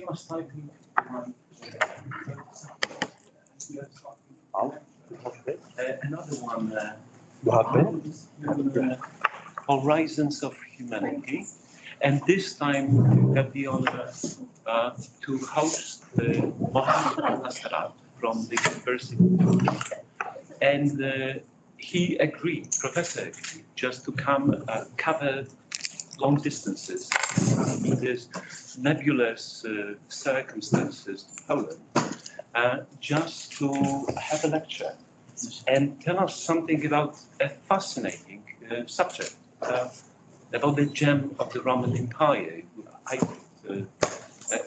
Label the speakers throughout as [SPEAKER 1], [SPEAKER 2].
[SPEAKER 1] must typing. Another one. Horizons of Humanity, and this time we have the honor to host Mohammed Nasarat from the University, and he agreed, Professor agreed, just to come cover long distances in these nebulous circumstances in Poland, just to have a lecture and tell us something about a fascinating subject, about the gem of the Roman Empire. I could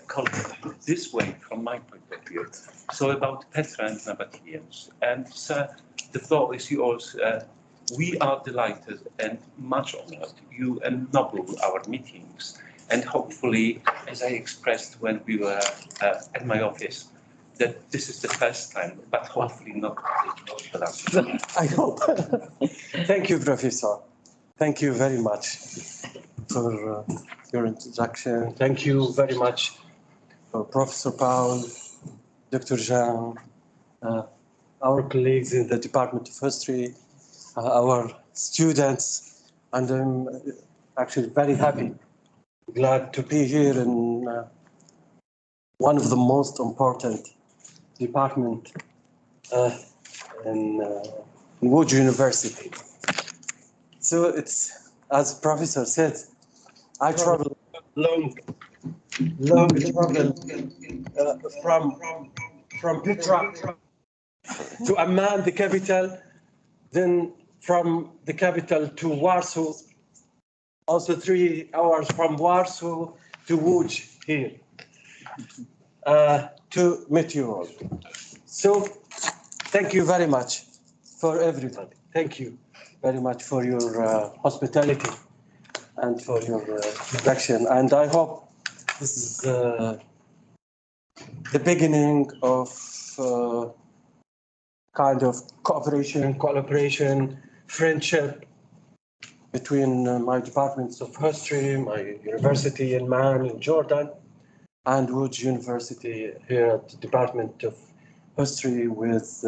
[SPEAKER 1] call it this way from my point of view. So about Petra and Nabataeans. And sir, the floor is yours. We are delighted and much honored you ennoble our meetings. And hopefully, as I expressed when we were at my office, that this is the first time, but hopefully not the last.
[SPEAKER 2] I hope. Thank you, Professor. Thank you very much for your introduction. Thank you very much for Professor Paul, Dr. Jean, our colleagues in the Department of History, our students, and I'm actually very happy, glad to be here in one of the most important department in Wood University. So it's, as Professor said, I traveled long travel from Petra to Amman, the capital, then from the capital to Warsaw, also 3 hours from Warsaw to Łódź here, to meet you all. So thank you very much for everybody. Thank you very much for your hospitality and for your introduction. And I hope this is the beginning of kind of cooperation, collaboration, friendship between my departments of history, my university in Man in Jordan, and Wood University here at the Department of History with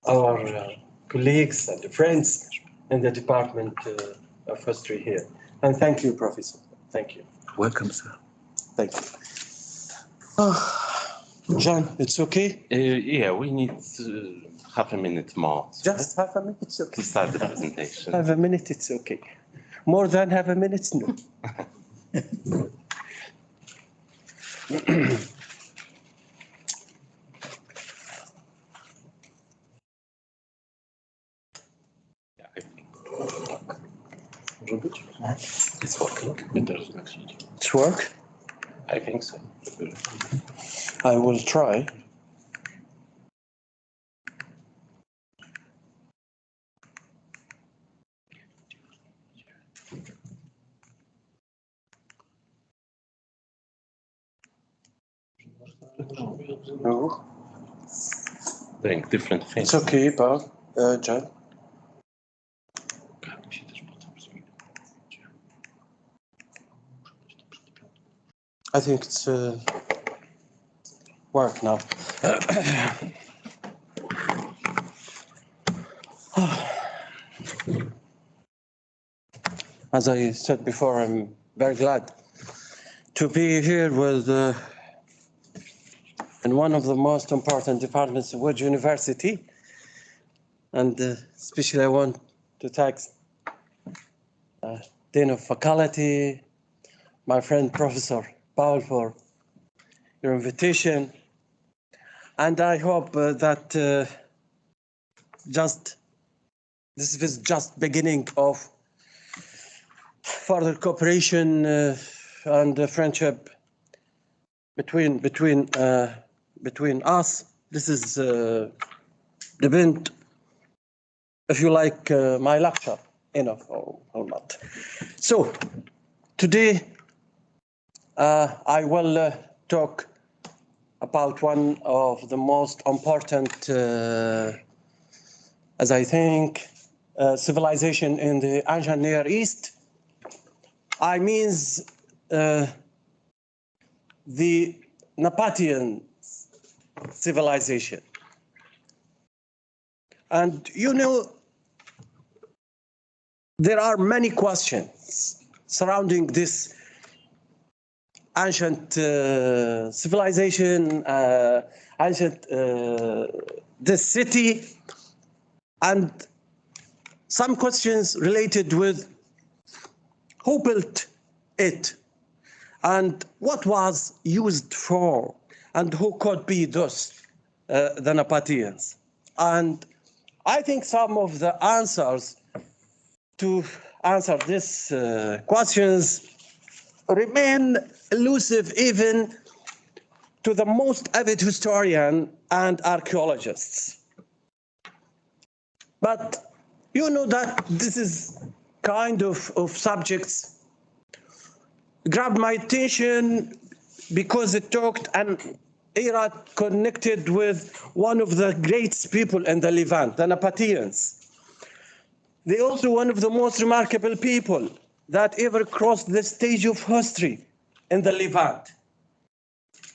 [SPEAKER 2] our colleagues and friends in the Department of History here. And thank you, Professor. Thank you.
[SPEAKER 1] Welcome, sir.
[SPEAKER 2] Thank you. John, it's okay?
[SPEAKER 3] Yeah, we need half a minute more.
[SPEAKER 2] Just half a minute, it's okay.
[SPEAKER 3] To start the presentation.
[SPEAKER 2] Half a minute, it's okay. More than half a minute, no.
[SPEAKER 3] It's working.
[SPEAKER 2] It's work?
[SPEAKER 3] I think so.
[SPEAKER 2] I will try. No,
[SPEAKER 3] Doing different things.
[SPEAKER 2] it's okay, but John. I think it's work now. As I said before, I'm very glad to be here with in one of the most important departments of Wood University, and especially I want to thank Dean of Faculty, my friend Professor Paul, for your invitation, and I hope that this is just beginning of further cooperation and friendship between us. This is depend if you like my lecture enough or not. So today I will talk about one of the most important, as I think, civilization in the ancient Near East. I mean the Nabataean civilization. And you know, there are many questions surrounding this ancient civilization, this city, and some questions related with who built it and what was used for and who could be those, the Nabataeans. And I think some of the answers to answer these questions remain elusive even to the most avid historian and archaeologists. But you know that this is kind of subjects grabbed my attention because it talked an era connected with one of the greatest people in the Levant, the Nabataeans. They also one of the most remarkable people that ever crossed the stage of history in the Levant.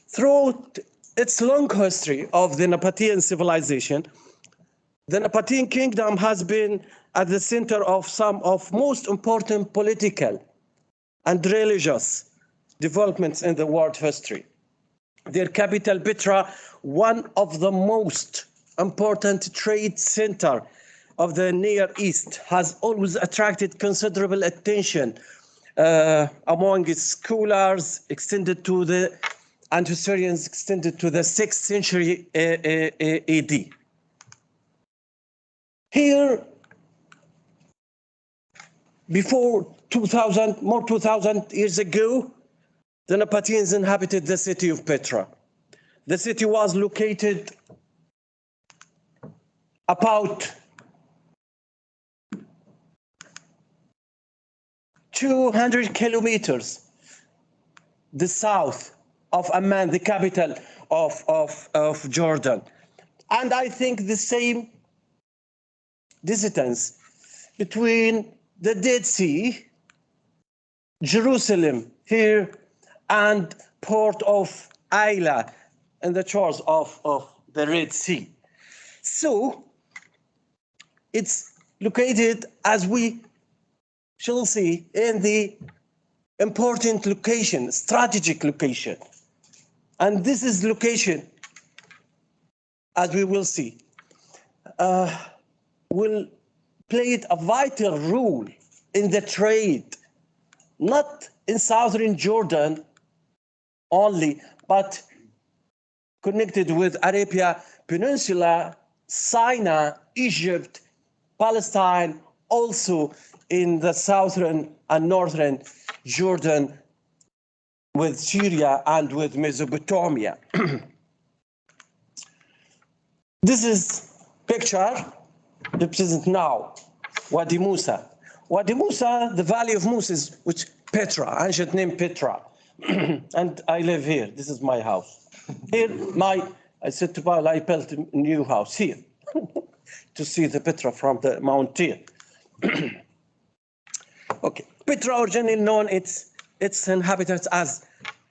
[SPEAKER 2] Throughout its long history of the Nabataean civilization, the Nabataean kingdom has been at the center of some of most important political and religious developments in the world history. Their capital, Petra, one of the most important trade center of the Near East, has always attracted considerable attention among its scholars and historians extended to the 6th century AD. Here, before 2,000 years ago, the Nabataeans inhabited the city of Petra. The city was located about 200 kilometers the south of Amman, the capital of Jordan. And I think the same distance between the Dead Sea, Jerusalem here, and port of Ayla and the shores of the Red Sea. So it's located, as we shall see, in the important location, strategic location. And this is location, as we will see, will play a vital role in the trade, not in southern Jordan only, but connected with Arabia Peninsula, Sinai, Egypt, Palestine, also in the southern and northern Jordan, with Syria and with Mesopotamia. This is picture represent now Wadi Musa. Wadi Musa, the valley of Musa, which Petra, ancient name Petra. And I live here. This is my house. Here, I said to Paul, I built a new house here to see the Petra from the mountain. Okay, Petra originally known its inhabitants as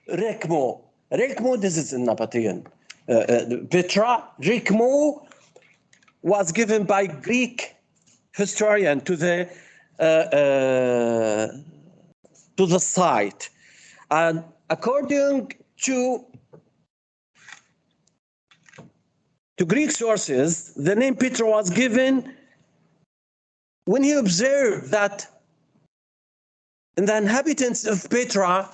[SPEAKER 2] Rekmo. Rekmo, this is in Nabataean. Petra, Rekmo was given by Greek historian to the site. And according to Greek sources, the name Petra was given when he observed that in the inhabitants of Petra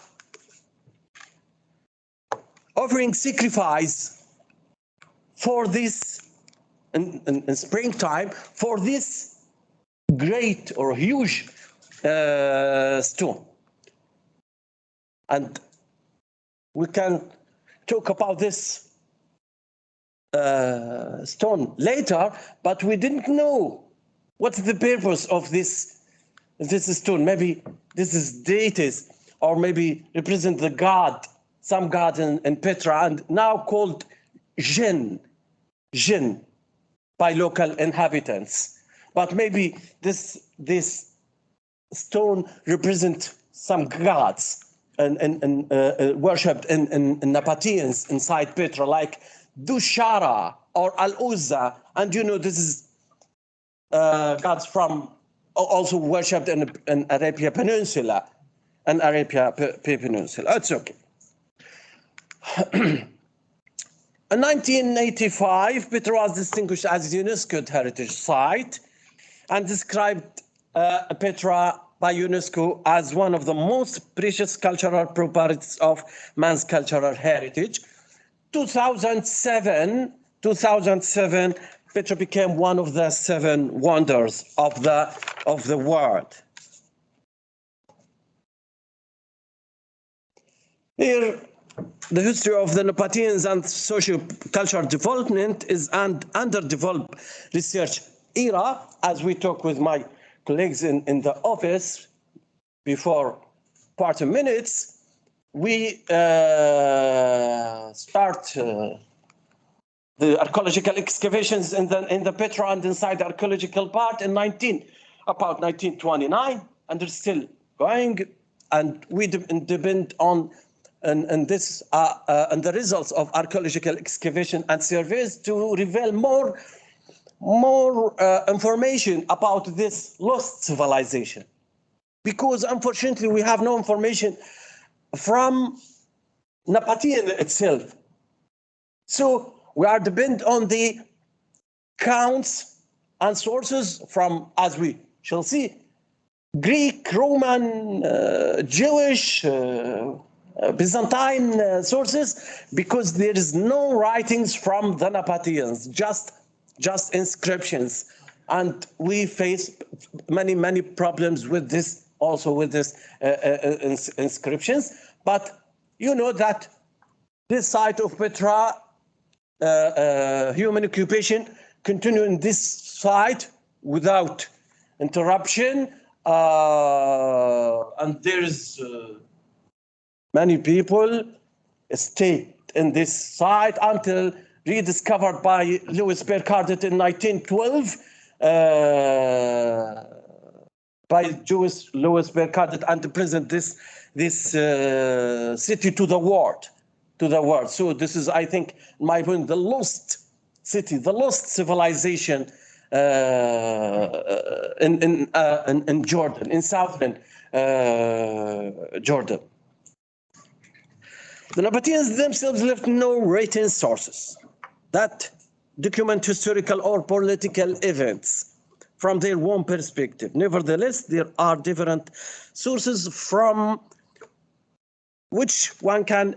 [SPEAKER 2] offering sacrifice for this in springtime for this great or huge stone. And we can talk about this stone later, but we didn't know what's the purpose of this stone. Maybe this is deities, or maybe represent the god, some god in Petra, and now called Jinn by local inhabitants. But maybe this stone represent some gods worshipped in Nabataeans inside Petra, like Dushara or Al-Uzza, and you know this is gods from also worshipped in Arabia Peninsula, Peninsula. It's okay. In 1985, Petra was distinguished as a UNESCO heritage site and described Petra by UNESCO as one of the most precious cultural properties of man's cultural heritage. 2007, Petra became one of the 7 wonders of the world. Here, the history of the Nabataeans and socio-cultural development is an underdeveloped research era. As we talk with my colleagues in the office before 40 minutes, we start the archaeological excavations in the Petra and inside the archaeological part in about 1929, and they're still going, and we depend on and the results of archaeological excavation and surveys to reveal more information about this lost civilization. Because unfortunately we have no information from Nabataean itself. So we are dependent on the accounts and sources from, as we shall see, Greek, Roman, Jewish, Byzantine sources, because there is no writings from the Nabataeans, just inscriptions. And we face many problems with this, also with this inscriptions. But you know that this site of Petra, human occupation continue in this site without interruption, and there's many people stayed in this site until rediscovered by Louis Bercardet in 1912, by Jewish Louis Bercardet, and to present this city to the world. So this is, I think, in my opinion, the lost city, the lost civilization in Jordan, in southern Jordan. The Nabataeans themselves left no written sources that document historical or political events from their own perspective. Nevertheless, there are different sources from which one can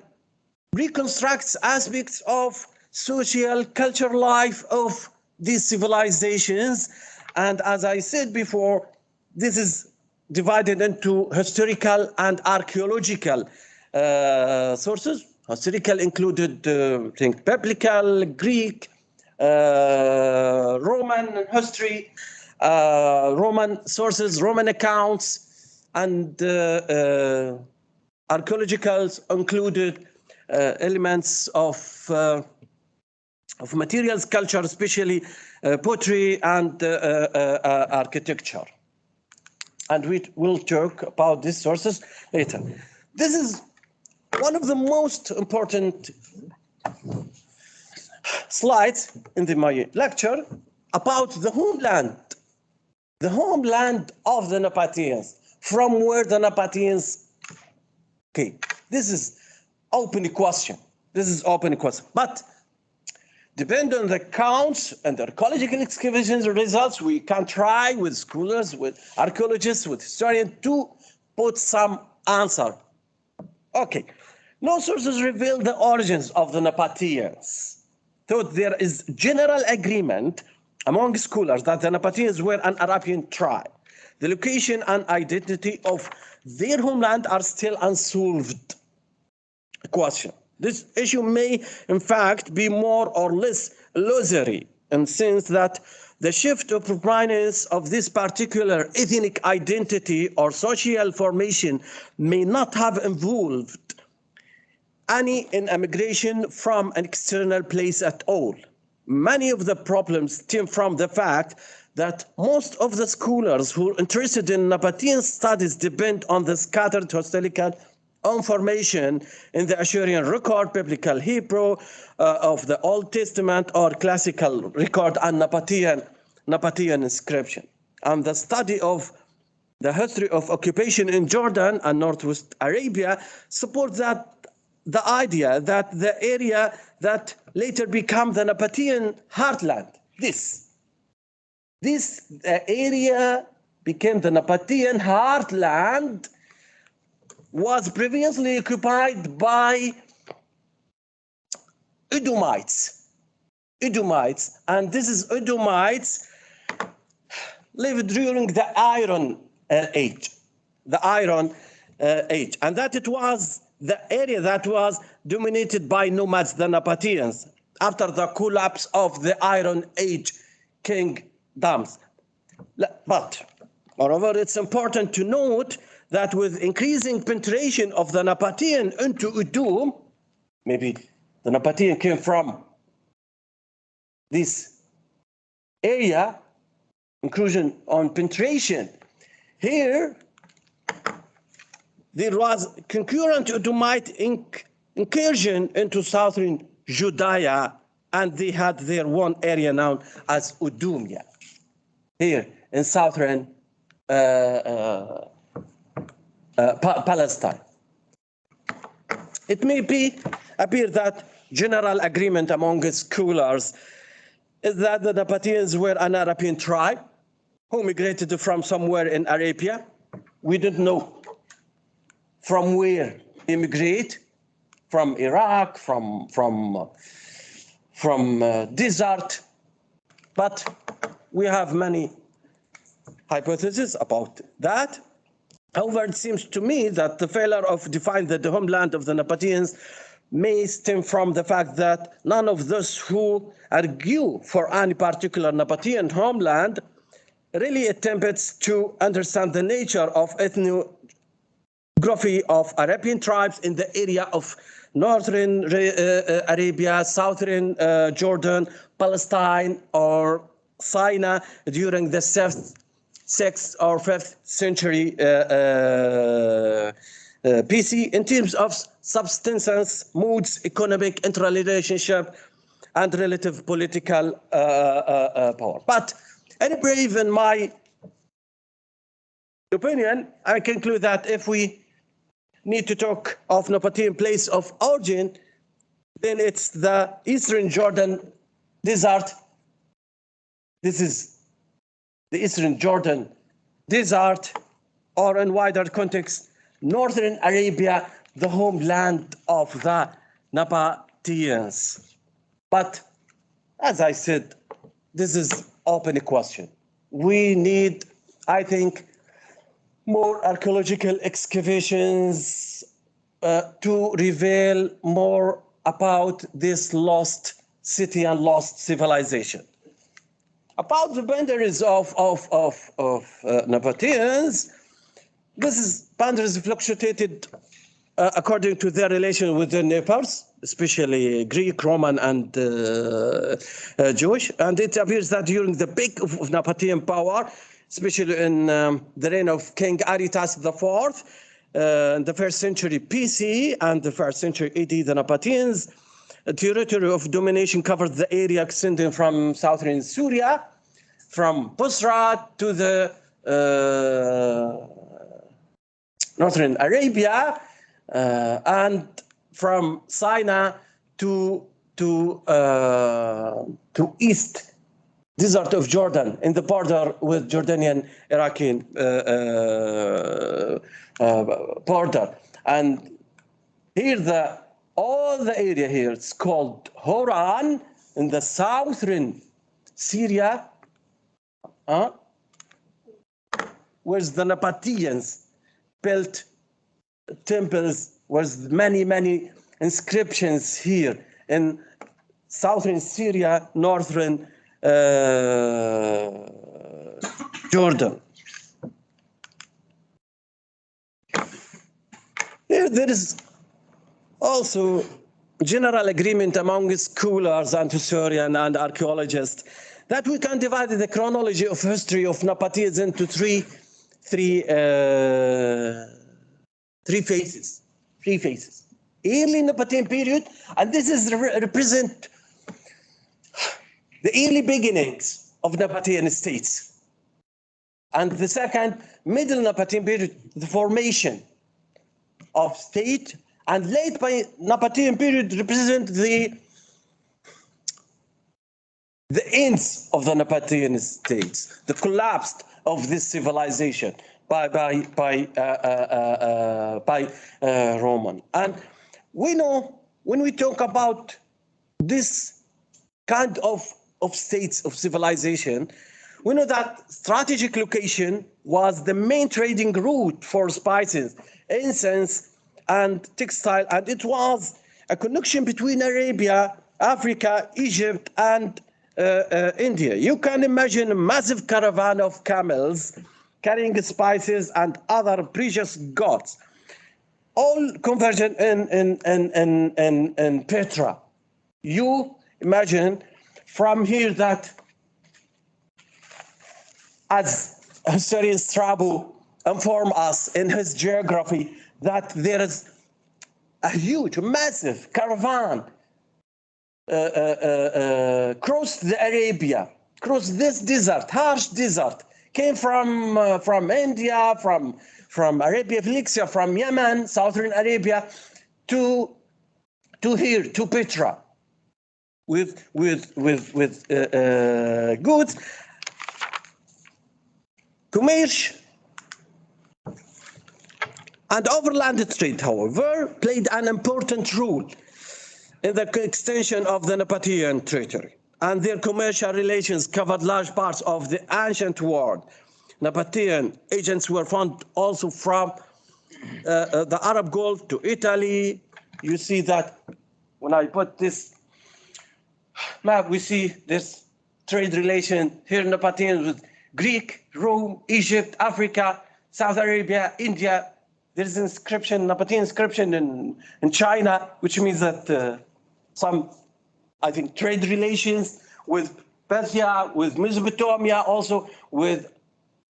[SPEAKER 2] reconstruct aspects of social, cultural life of these civilizations. And as I said before, this is divided into historical and archaeological sources. Historical included, think, biblical, Greek, Roman history, Roman sources, Roman accounts, and archaeologicals included elements of materials culture, especially pottery and architecture. And we will talk about these sources later. This is one of the most important slides in my lecture about the homeland of the Nabataeans, from where the Nabataeans came. This is open question. But depending on the counts and the archaeological excavations results, we can try with scholars, with archaeologists, with historians to put some answer. Okay, no sources reveal the origins of the Nabataeans, though there is general agreement among scholars that the Nabataeans were an Arabian tribe. The location and identity of their homeland are still unsolved. Question. This issue may, in fact, be more or less illusory, in the sense that the shift of prominence of this particular ethnic identity or social formation may not have involved any immigration from an external place at all. Many of the problems stem from the fact that most of the scholars who are interested in Nabataean studies depend on the scattered historical
[SPEAKER 4] information in the Assyrian record, biblical Hebrew of the Old Testament, or classical record and Nabataean inscription. And the study of the history of occupation in Jordan and Northwest Arabia supports that the idea that the area that later became the Nabataean heartland, this area became the Nabataean heartland, was previously occupied by Edomites, and this is Edomites lived during the Iron Age, and that it was the area that was dominated by nomads, the Nabataeans, after the collapse of the Iron Age kingdoms. But, moreover, it's important to note that with increasing penetration of the Nabataean into Edom, maybe the Nabataean came from this area, inclusion on penetration. Here, there was concurrent Edomite incursion into southern Judea, and they had their one area known as Edomia, here in southern Palestine. It may appear that general agreement among scholars is that the Nabataeans were an Arabian tribe who migrated from somewhere in Arabia. We don't know from where they migrate, from Iraq, from desert, but we have many hypotheses about that. However, it seems to me that the failure of defining the homeland of the Nabataeans may stem from the fact that none of those who argue for any particular Nabataean homeland really attempts to understand the nature of ethnography of Arabian tribes in the area of northern Arabia, southern Jordan, Palestine, or Sinai during the 6th or 5th century BC in terms of subsistence, moods, economic interrelationship, and relative political power. But anyway, in my opinion, I conclude that if we need to talk of Nabataean place of origin, then it's the Eastern Jordan Desert. This is the Eastern Jordan Desert, or in wider context, Northern Arabia, the homeland of the Nabataeans. But as I said, this is open question. We need, I think, more archaeological excavations to reveal more about this lost city and lost civilization. About the boundaries of Nabataeans, boundaries fluctuated according to their relation with their neighbors, especially Greek, Roman, and Jewish. And it appears that during the peak of Nabataean power, especially in the reign of King Aretas IV, in the 1st century BC and the 1st century AD, the Nabataeans' territory of domination covered the area extending from southern Syria, from Busra to the northern Arabia, and from Sinai to east desert of Jordan, in the border with Jordanian Iraqi border. And here all the area here, it's called Horan in the southern Syria, where the Nabataeans built temples, with many inscriptions here in southern Syria, northern Jordan. Here there is also general agreement among scholars and historians and archaeologists that we can divide the chronology of history of Nabataeans into three phases. three phases. Early Nabatean period, and this is represent the early beginnings of Nabatean states. And the second, middle Nabatean period, the formation of state, and late by Nabatean period represent the ends of the Nabatean states, the collapse of this civilization by Roman. And we know when we talk about this kind of states of civilization, we know that strategic location was the main trading route for spices, incense, and textile, and it was a connection between Arabia, Africa, Egypt, and India. You can imagine a massive caravan of camels carrying spices and other precious goods, all convergent in Petra. You imagine from here that, as historian Strabo informed us in his geography, that there is a huge, massive caravan crossed the Arabia, crossed this desert, harsh desert, came from India, from Arabia Felixia, from Yemen, southern Arabia, to here, to Petra, with goods. Commerce and overland trade, however, played an important role in the extension of the Nabataean territory, and their commercial relations covered large parts of the ancient world. Nabataean agents were found also from the Arab Gulf to Italy. You see that when I put this map, we see this trade relation here, Nabataeans with Greek, Rome, Egypt, Africa, South Arabia, India. There's an inscription, Nabataean inscription in China, which means that some, I think, trade relations with Persia, with Mesopotamia, also with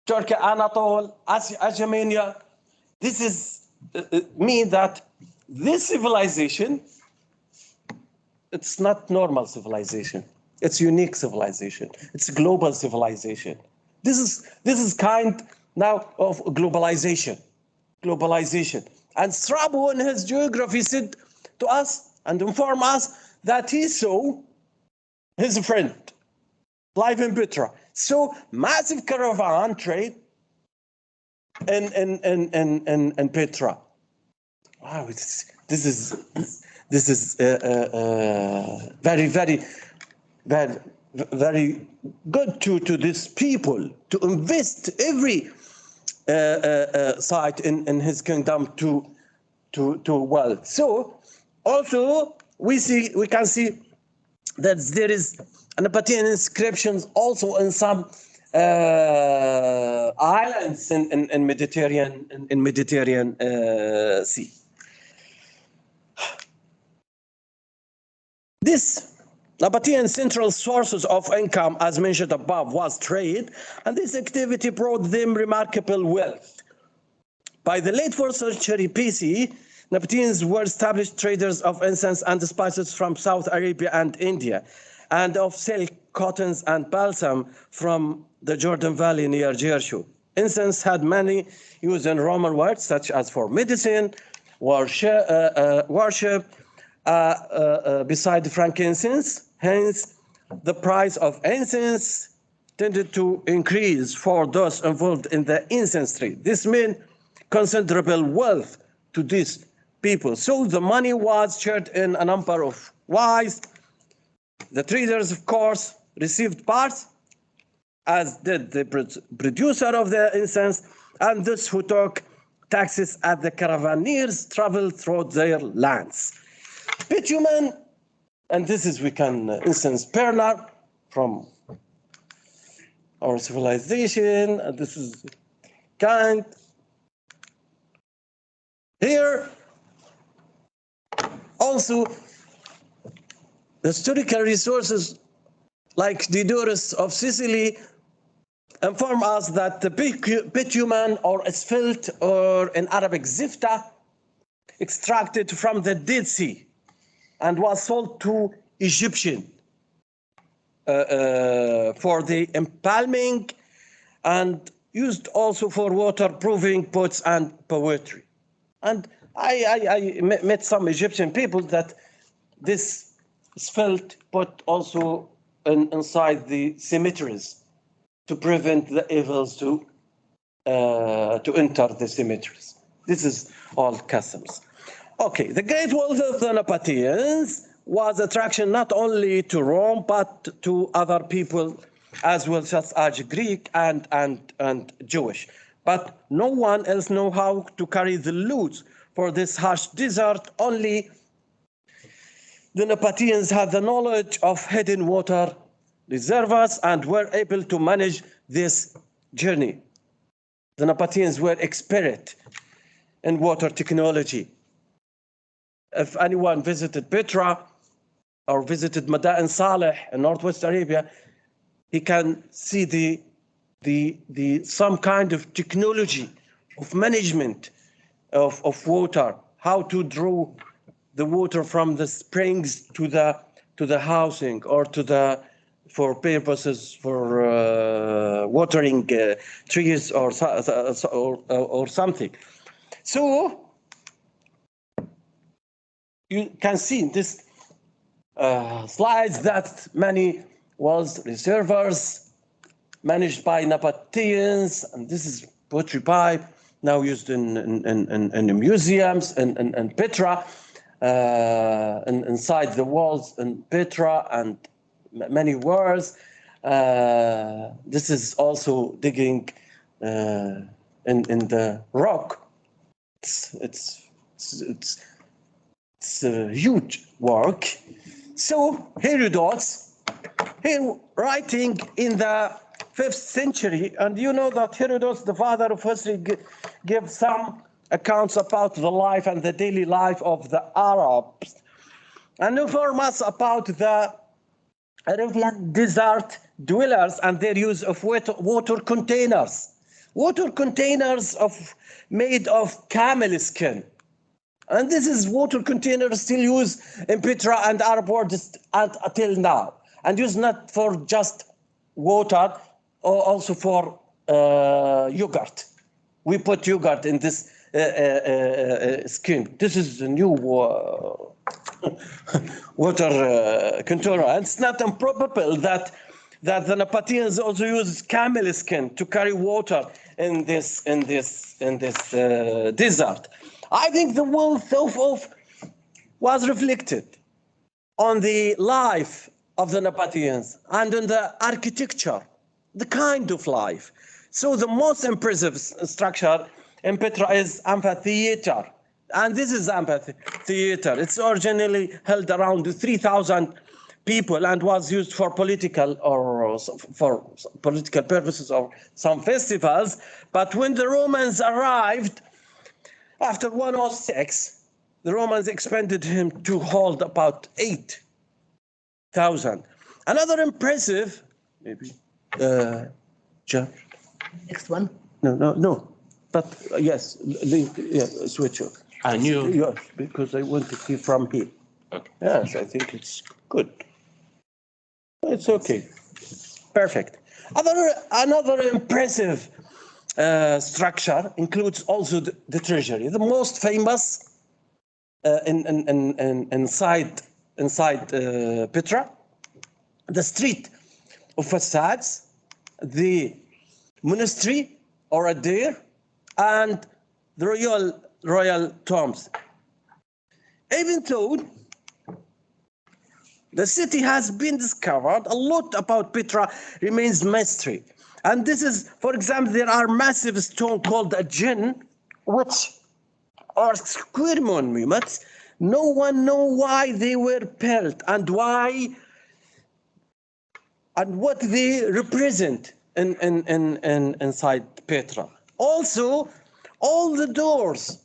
[SPEAKER 4] Turkey, Anatole, Asia. This is mean that this civilization, it's not normal civilization. It's unique civilization. It's a global civilization. This is kind now of globalization. And Strabo in his geography said to us and informed us that he saw his friend live in Petra. So massive caravan trade in Petra. Wow, this is very good to these people to invest every site in his kingdom to wealth. So also we can see that there is Nabataean inscriptions also in some islands in Mediterranean Sea. This Nabataean central sources of income, as mentioned above, was trade, and this activity brought them remarkable wealth. By the late 4th century BC, Nabataeans were established traders of incense and spices from South Arabia and India, and of silk, cottons, and balsam from the Jordan Valley near Jericho. Incense had many uses in Roman words, such as for medicine, worship, beside frankincense. Hence, the price of incense tended to increase for those involved in the incense trade. This meant considerable wealth to these people. So the money was shared in a number of ways. The traders, of course, received parts, as did the producer of the incense, and those who took taxes as the caravaneers traveled through their lands. Bitumen, and this is, we can instance Perla from our civilization, and this is kind. Here, also, historical resources like Diodorus of Sicily inform us that the bitumen or asphalt, or in Arabic zifta, extracted from the Dead Sea and was sold to Egyptian for the embalming and used also for waterproofing pots and poetry. And I met some Egyptian people that this is felt put also inside the cemeteries to prevent the evils to enter the cemeteries. This is all customs. Okay, the Great Wall of the Nabataeans was attraction not only to Rome but to other people as well, such as Greek and Jewish. But no one else know how to carry the loot for this harsh desert. Only the Nabataeans had the knowledge of hidden water reservoirs and were able to manage this journey. The Nabataeans were expert in water technology. If anyone visited Petra or visited Madain Saleh in Northwest Arabia, he can see the some kind of technology of management of water, how to draw the water from the springs to the housing or to the for purposes for watering trees or something. So you can see in this slides that many was reservoirs managed by Nabataeans, and this is pottery pipe now used in museums and Petra, inside the walls in Petra and many wells. This is also digging in the rock. It's a huge work. So Herodotus, he writing in the 5th century, and you know that Herodotus, the father of history, gives some accounts about the life and the daily life of the Arabs, and inform us about the Arabian desert dwellers and their use of water containers. Water containers made of camel skin. And this is water containers still used in Petra and Arab world until now. And used not for just water, or also for yogurt. We put yogurt in this skin. This is a new water container. And it's not improbable that the Nabataeans also use camel skin to carry water in this desert. I think the wealth of was reflected on the life of the Nabataeans and on the architecture, the kind of life. So the most impressive structure in Petra is amphitheater. And this is amphitheater. It's originally held around 3,000 people and was used for political purposes or some festivals. But when the Romans arrived, after 106, the Romans expanded him to hold about 8,000. Another impressive, maybe, John?
[SPEAKER 5] Next one.
[SPEAKER 4] No. But yes, switch off.
[SPEAKER 3] I knew.
[SPEAKER 4] Yes, because I want to see from here.
[SPEAKER 3] Okay.
[SPEAKER 4] Yes, I think it's good. It's okay. Perfect. Another impressive structure includes also the treasury. The most famous inside Petra, the street of facades, the monastery or a deer, and the royal tombs. Even though the city has been discovered, a lot about Petra remains mystery. And this is, for example, there are massive stones called a jinn, which are square monuments. No one knows why they were built and why and what they represent inside Petra. Also, all the doors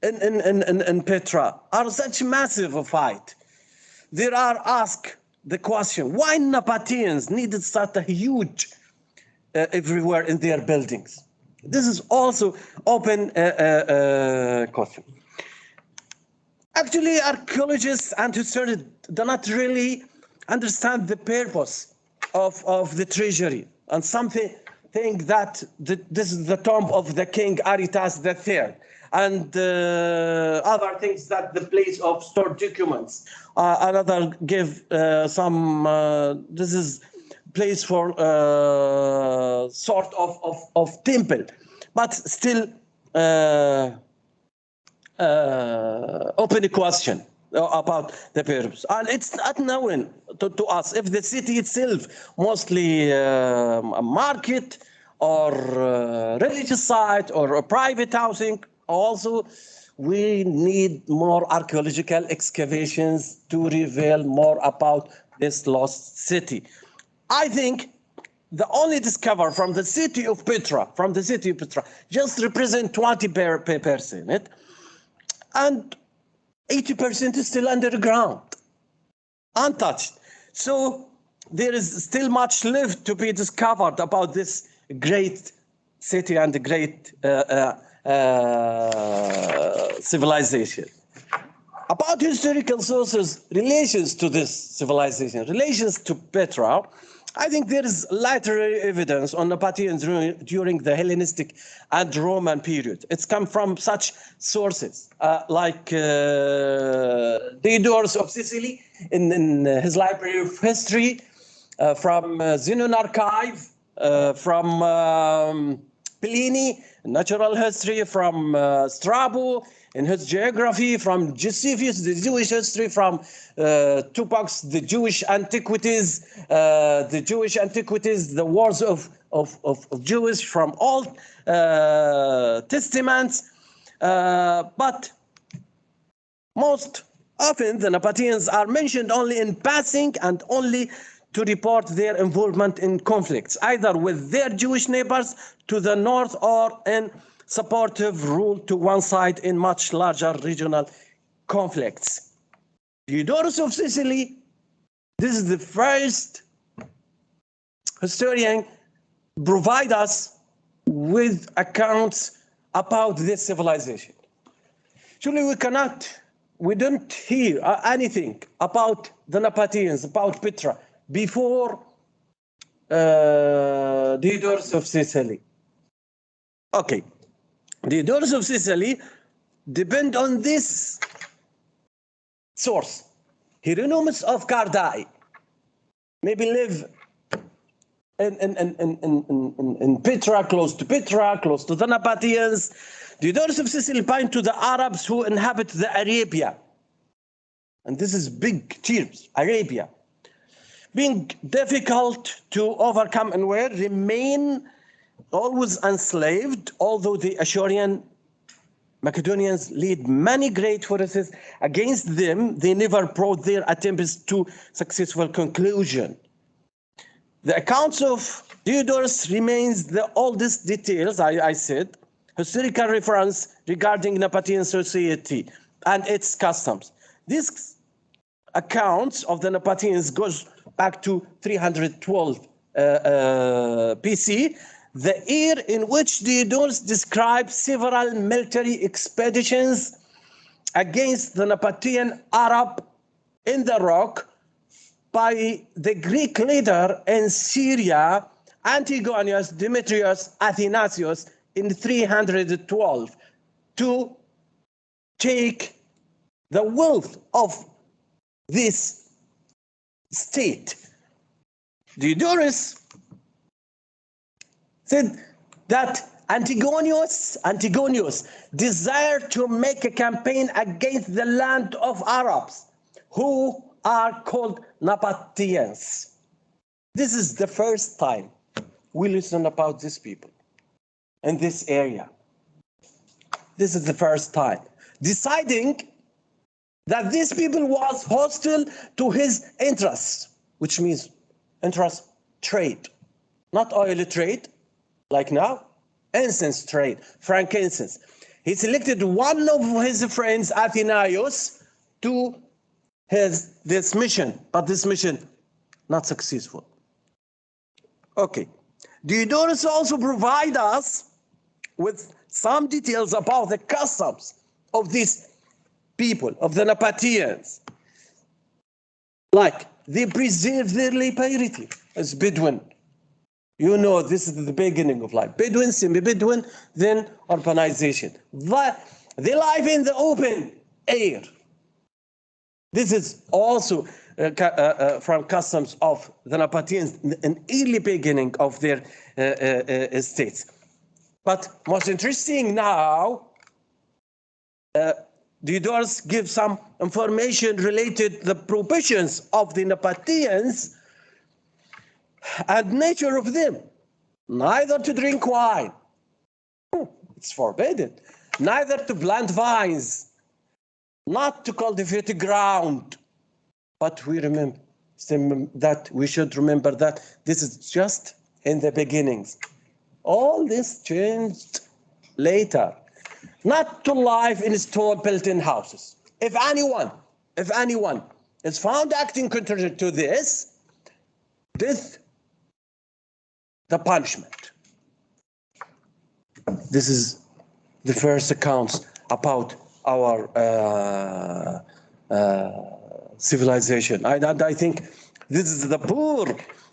[SPEAKER 4] in Petra are such massive of height. There are asked the question, why Nabataeans needed such a huge everywhere in their buildings? This is also open question. Actually, archaeologists and historians do not really understand the purpose of the treasury, and something think that this is the tomb of the king Aritas III, and other things that the place of stored documents. Another give some. This is place for sort of temple, but still. Open question about the purpose. And it's not known to us if the city itself mostly a market or religious site or a private housing. Also, we need more archaeological excavations to reveal more about this lost city. I think the only discover from the city of Petra, just represent 20%. And 80% is still underground, untouched. So there is still much left to be discovered about this great city and the great civilization. About historical sources, relations to this civilization, relations to Petra, I think there is literary evidence on Nabataeans during the Hellenistic and Roman period. It's come from such sources like Diodorus of Sicily in his Library of History, from Zenon Archive, from Pliny, Natural History, from Strabo, in his geography, from Josephus, the Jewish history, from two books, the Jewish Antiquities, the Wars of Jewish, from Old Testaments. But most often, the Nabataeans are mentioned only in passing and only to report their involvement in conflicts, either with their Jewish neighbors to the north or in supportive rule to one side in much larger regional conflicts. Diodorus of Sicily, this is the first historian provide us with accounts about this civilization. Surely we don't hear anything about the Nabataeans, about Petra, before Diodorus of Sicily. Okay. The Diodorus of Sicily depend on this source. Hieronymus of Cardae maybe live in Petra, close to the Nabataeans. Diodorus of Sicily point to the Arabs who inhabit the Arabia. And this is big terms, Arabia. Being difficult to overcome and where remain always enslaved, although the Ashurian Macedonians lead many great forces against them, they never brought their attempts to successful conclusion. The accounts of Diodorus remains the oldest details, I said, historical reference regarding Nabataean society and its customs. These accounts of the Nabataeans goes back to 312 BC, the year in which Diodorus described several military expeditions against the Nabataean Arab in the rock by the Greek leader in Syria, Antigonius Demetrius Athanasius, in 312 to take the wealth of this state. Diodorus said that Antigonius desired to make a campaign against the land of Arabs, who are called Nabataeans. This is the first time we listen about these people in this area. This is the first time. Deciding that these people was hostile to his interests, which means interest trade, not oil trade, like now, incense trade, frankincense. He selected one of his friends, Athanasius, to this mission, but this mission not successful. Okay. Diodorus also provide us with some details about the customs of this people, of the Nabataeans. Like, they preserve their liberty as Bedouin. You know, this is the beginning of life. Bedouin, semi-Bedouin, then urbanization. They live in the open air. This is also from customs of the Nabataeans, an early beginning of their states. But most interesting now, Diodorus gives some information related to the prohibitions of the Nabataeans and nature of them. Neither to drink wine, it's forbidden. Neither to plant vines, not to cultivate ground. But we remember that we should remember that this is just in the beginnings. All this changed later. Not to live in stone built-in houses. If anyone is found acting contrary to this, death, the punishment. This is the first accounts about our civilization. I think this is the poor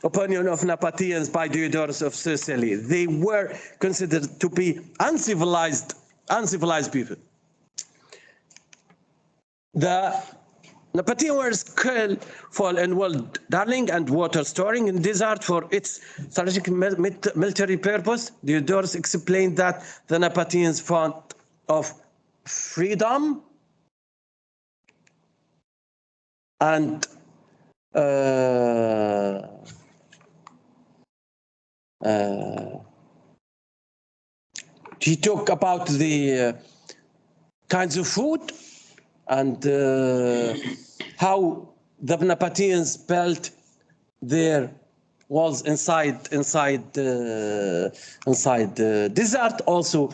[SPEAKER 4] opinion of Nabataeans by Diodorus of Sicily. They were considered to be uncivilized people. The Nabataeans were skillful in wool darning and water storing in desert for its strategic military purpose. Diodorus explained that the Nabataeans fond of freedom and he talked about the kinds of food and how the Nabataeans built their walls inside the desert. Also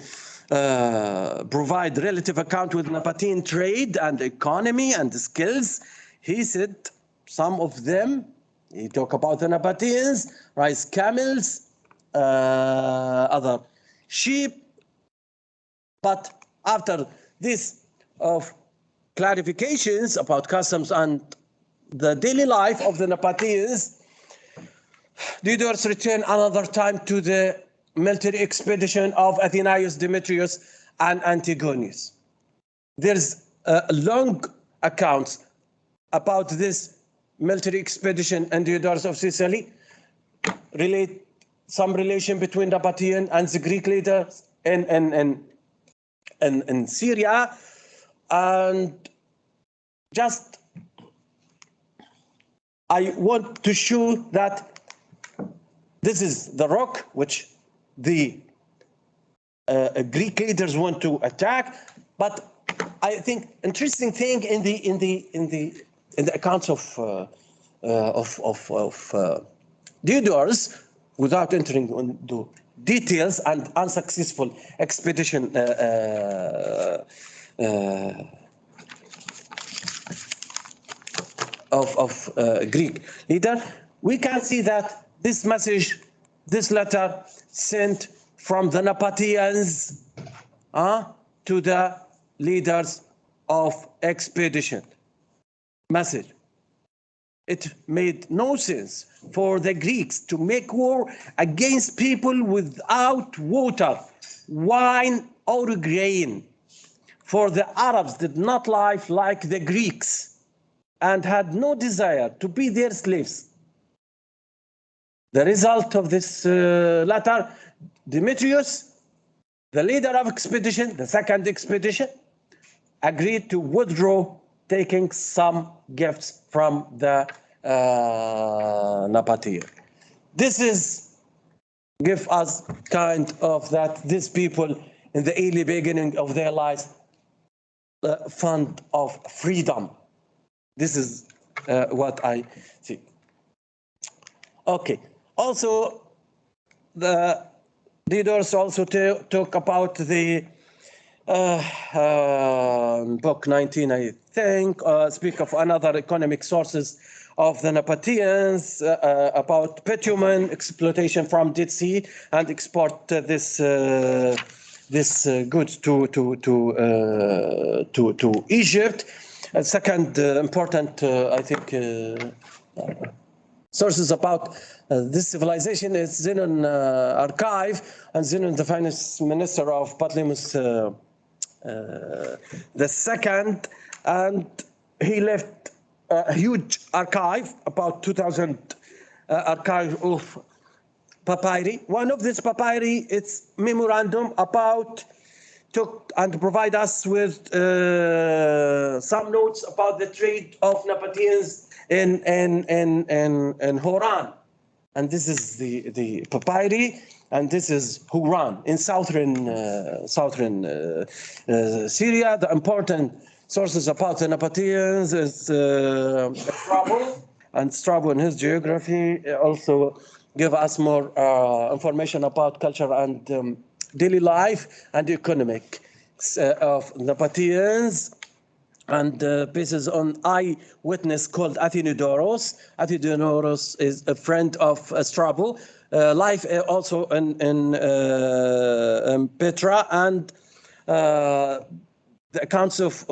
[SPEAKER 4] provide relative account with Nabataean trade and economy and skills. He said some of them, he talked about the Nabataeans, rice camels, other sheep. But after this of clarifications about customs and the daily life of the Nabataeans, Diodorus returned another time to the military expedition of Athenius, Demetrius, and Antigonus. There's long accounts about this military expedition and Diodorus of Sicily, some relation between Nabataean and the Greek leaders in Syria, and just I want to show that this is the rock which the Greek leaders want to attack. But I think interesting thing in the accounts of Diodorus, without entering into details and unsuccessful expedition of Greek leader, we can see that this message, this letter sent from the Nabataeans to the leaders of expedition. Message. It made no sense for the Greeks to make war against people without water, wine, or grain. For the Arabs did not live like the Greeks and had no desire to be their slaves. The result of this letter, Demetrius, the leader of expedition, the second expedition, agreed to withdraw, taking some gifts from the Nabataeans. This is give us kind of that these people in the early beginning of their lives fond of freedom. This is what I see. Okay. Also, the leaders also talk about the book 19, I think, speak of another economic sources of the Nabataeans, about bitumen exploitation from Dead Sea and export this this goods to Egypt. Second important, I think, sources about this civilization is Zenon archive, and Zenon, the finance minister of Ptolemy the second, and he left a huge archive, about 2,000 archive of papyri. One of these papyri, it's memorandum about took and provide us with some notes about the trade of Nabataeans in Horan. And this is the papyri, and this is Huran in southern Syria. The important sources about the Nabataeans is Strabo, and Strabo in his geography also give us more information about culture and daily life and economics of Nabataeans, and basis on eyewitness called Athenodoros. Athenodoros is a friend of Strabo. Life also in Petra, and the accounts of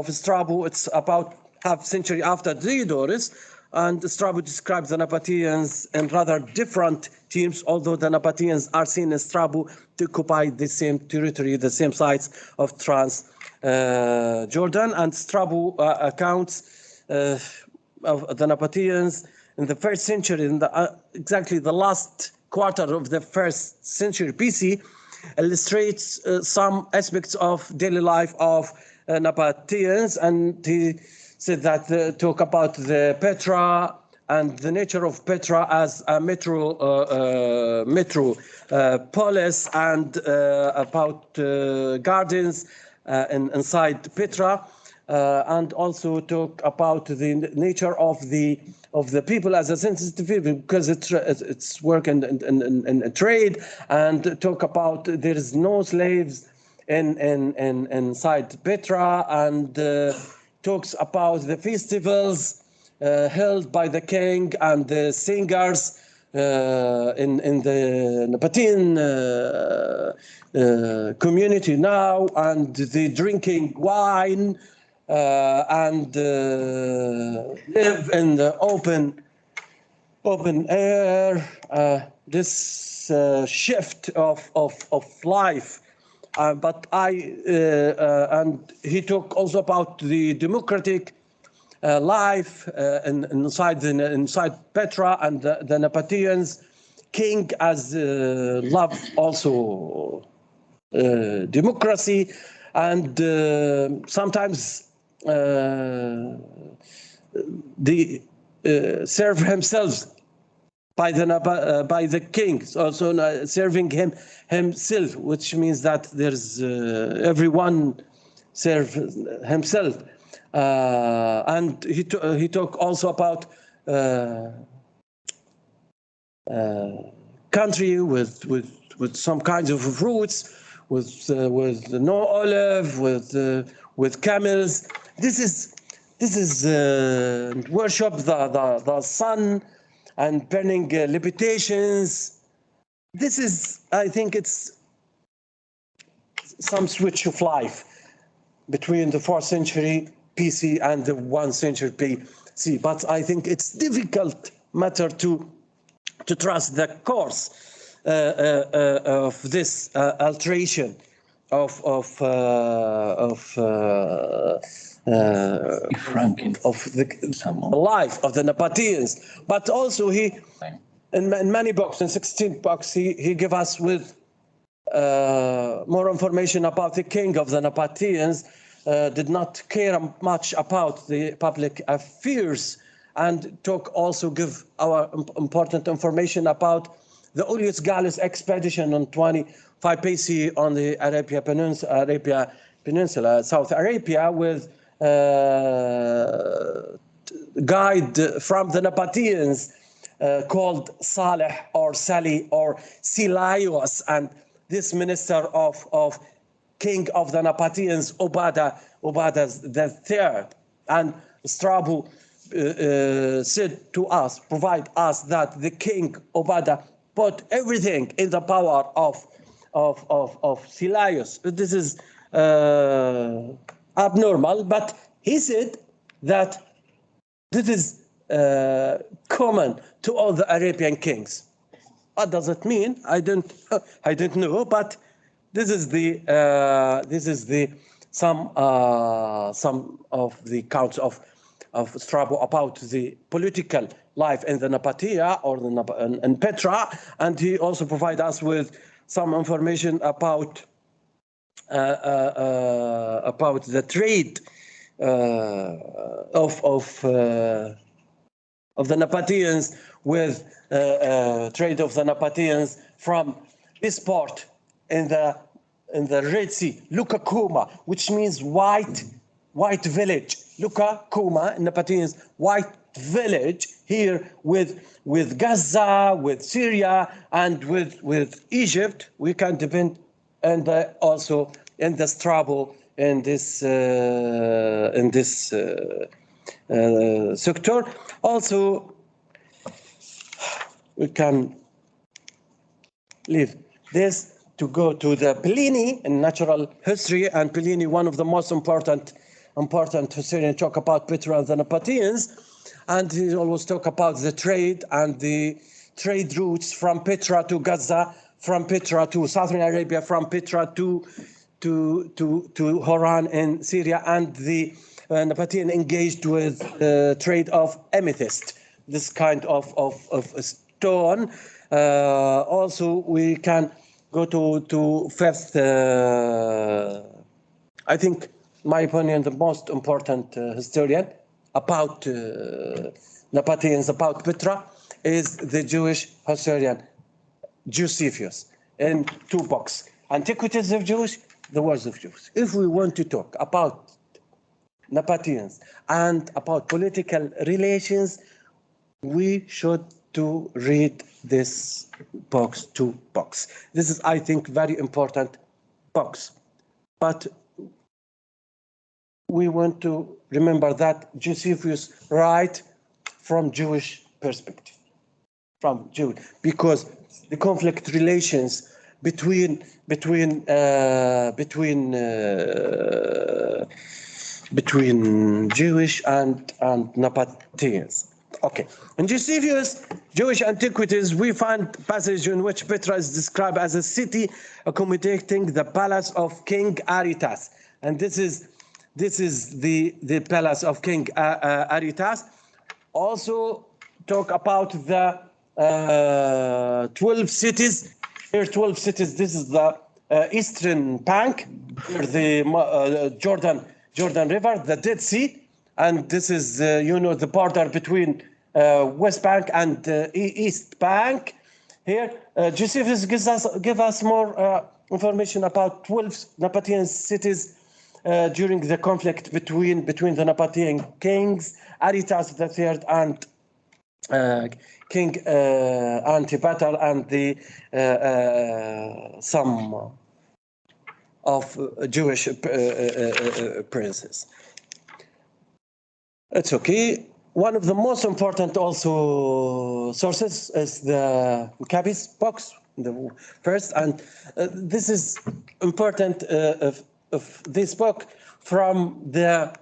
[SPEAKER 4] Strabo, it's about half century after Diodorus, and Strabo describes the Nabataeans in rather different teams, although the Nabataeans are seen in Strabo to occupy the same territory, the same sites of Jordan, and Strabo accounts of the Nabataeans in the first century, in the exactly the last quarter of the first century BC, illustrates some aspects of daily life of Nabataeans, and he said that talk about the Petra and the nature of Petra as a metropolis, and about gardens inside Petra, and also talk about the nature of the people as a sensitive people, because it's work and trade, and talk about there is no slaves inside Petra, and talks about the festivals held by the king and the singers in the Nabataean community now, and the drinking wine and live in the open air. This shift of life. But and he talked also about the democratic life inside Petra, and the Nabataeans king as love also democracy, and sometimes serve himself by the king, also serving himself, which means that there's everyone serve himself, and he talked also about country with some kinds of fruits, with no olive, with camels. This is worship the sun and burning liberations. This is, I think, it's some switch of life between the 4th century BC and the 1st century BC. But I think it's difficult matter to trust the course of this alteration of the life of the Nabataeans. But also he, in many books, in 16 books, he gave us with more information about the king of the Nabataeans, did not care much about the public affairs, and also give our important information about the Ulus Gallus expedition on 25 BC on the Arabia Peninsula, South Arabia, with guide from the Nabataeans called Saleh or Sali or Silios, and this minister of king of the Nabataeans, Obada the third. And Strabo said to us, provide us that the king Obada put everything in the power of Silius. This is abnormal, but he said that this is common to all the Arabian kings. What does it mean? I don't know, but this is the some of the accounts of Strabo about the political life in the Nabatea or in Petra, and he also provide us with some information about the trade of the Nabataeans with trade of the Nabataeans from this port in the Red Sea, Lukakuma, which means white village. Lukakuma, Nabataeans, white village here with Gaza, with Syria, and with Egypt. We can depend, and also in the Strabo in this sector. Also, we can leave this to go to the Pliny in natural history, and Pliny, one of the most important historians, talk about Petra and the Nabataeans, and he always talk about the trade and the trade routes from Petra to Gaza, from Petra to Southern Arabia, from Petra to Haran in Syria, and the Nabataean engaged with trade of amethyst, this kind of stone. Also, we can go to fifth, I think, my opinion, the most important historian about Nabataeans, about Petra, is the Jewish historian Josephus, in two books, Antiquities of Jews, the Words of Jews. If we want to talk about Nabataeans and about political relations, we should to read this box, two books. This is, I think, very important box. But we want to remember that Josephus write from Jewish perspective, from Jewish, because the conflict relations between Jewish and Nabataeans. Okay, in Josephus' Jewish Antiquities, we find passage in which Petra is described as a city accommodating the palace of King Aretas, and this is the palace of King Aretas. Also talk about the 12 cities. Here, 12 cities. This is the eastern bank, here the Jordan River, the Dead Sea, and this is the border between West Bank and East Bank. Here, Josephus gives us more information about 12 Nabataean cities during the conflict between the Nabataean kings, Aretas III and King Antipater, and the some of Jewish princes. It's okay. One of the most important also sources is the Maccabees box, the first, and this is important of this book from the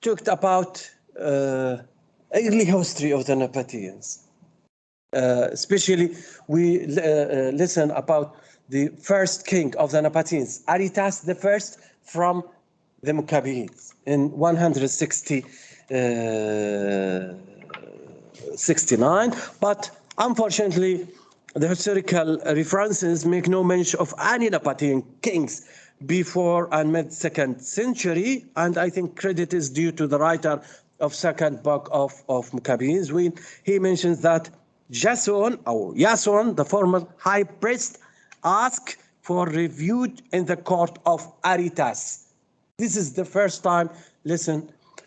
[SPEAKER 4] talked about early history of the Nabataeans. Especially we listen about the first king of the Nabataeans, Aretas the first, from the Maccabees in 169, but unfortunately the historical references make no mention of any Nabataean kings before and mid-2nd century, and I think credit is due to the writer of second book of Maccabees, when he mentions that Jason, the former high priest, asked for review in the court of Aretas. This is the first time,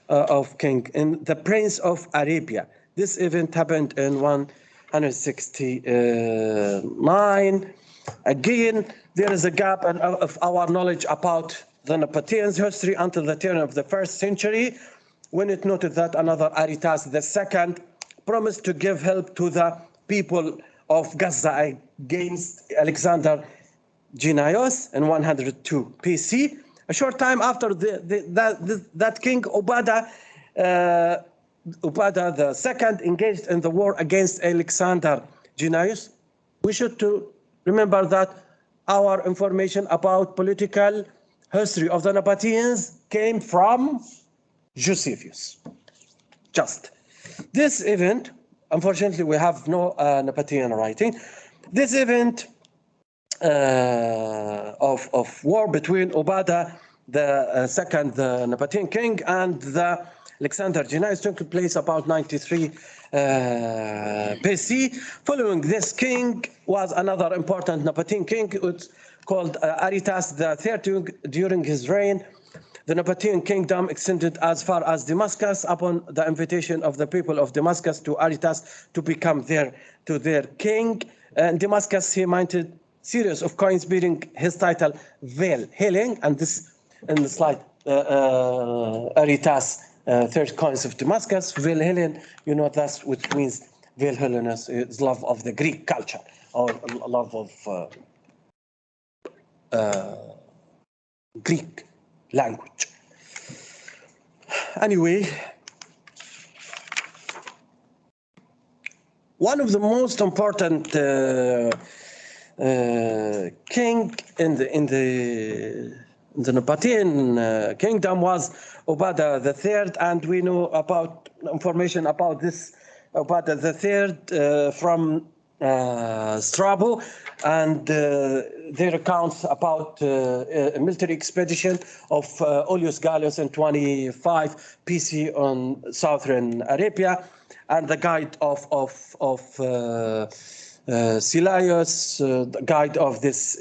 [SPEAKER 4] of king in the Prince of Arabia. This event happened in 169. Again, there is a gap of our knowledge about the Nabataeans' history until the turn of the 1st century, when it noted that another Aretas II promised to give help to the people of Gaza against Alexander Genaios in 102 BC. A short time after that king Ubada II engaged in the war against Alexander Genaios. We should to remember that our information about political history of the Nabataeans came from Josephus. Just this event, unfortunately, we have no Nabataean writing. This event of war between Ubada the second, the Nabataean king, and the Alexander Genaios took place about 93 BC. Following this king was another important Nabataean king called Aretas III. During his reign, the Nabataean kingdom extended as far as Damascus upon the invitation of the people of Damascus to Aretas to become their king. In Damascus, he minted series of coins bearing his title Veil Healing, and this in the slide, Aretas, third coins of Damascus, Veil Healing, you know, that's which means Veil Holiness is love of the Greek culture or love of Greek language. Anyway, one of the most important king in the Nabataean kingdom was Ubada III, and we know about information about this Ubada III from Strabo, and their accounts about a military expedition of Aulus Gallus in 25 BC on southern Arabia, and the guide of Silius, the guide of this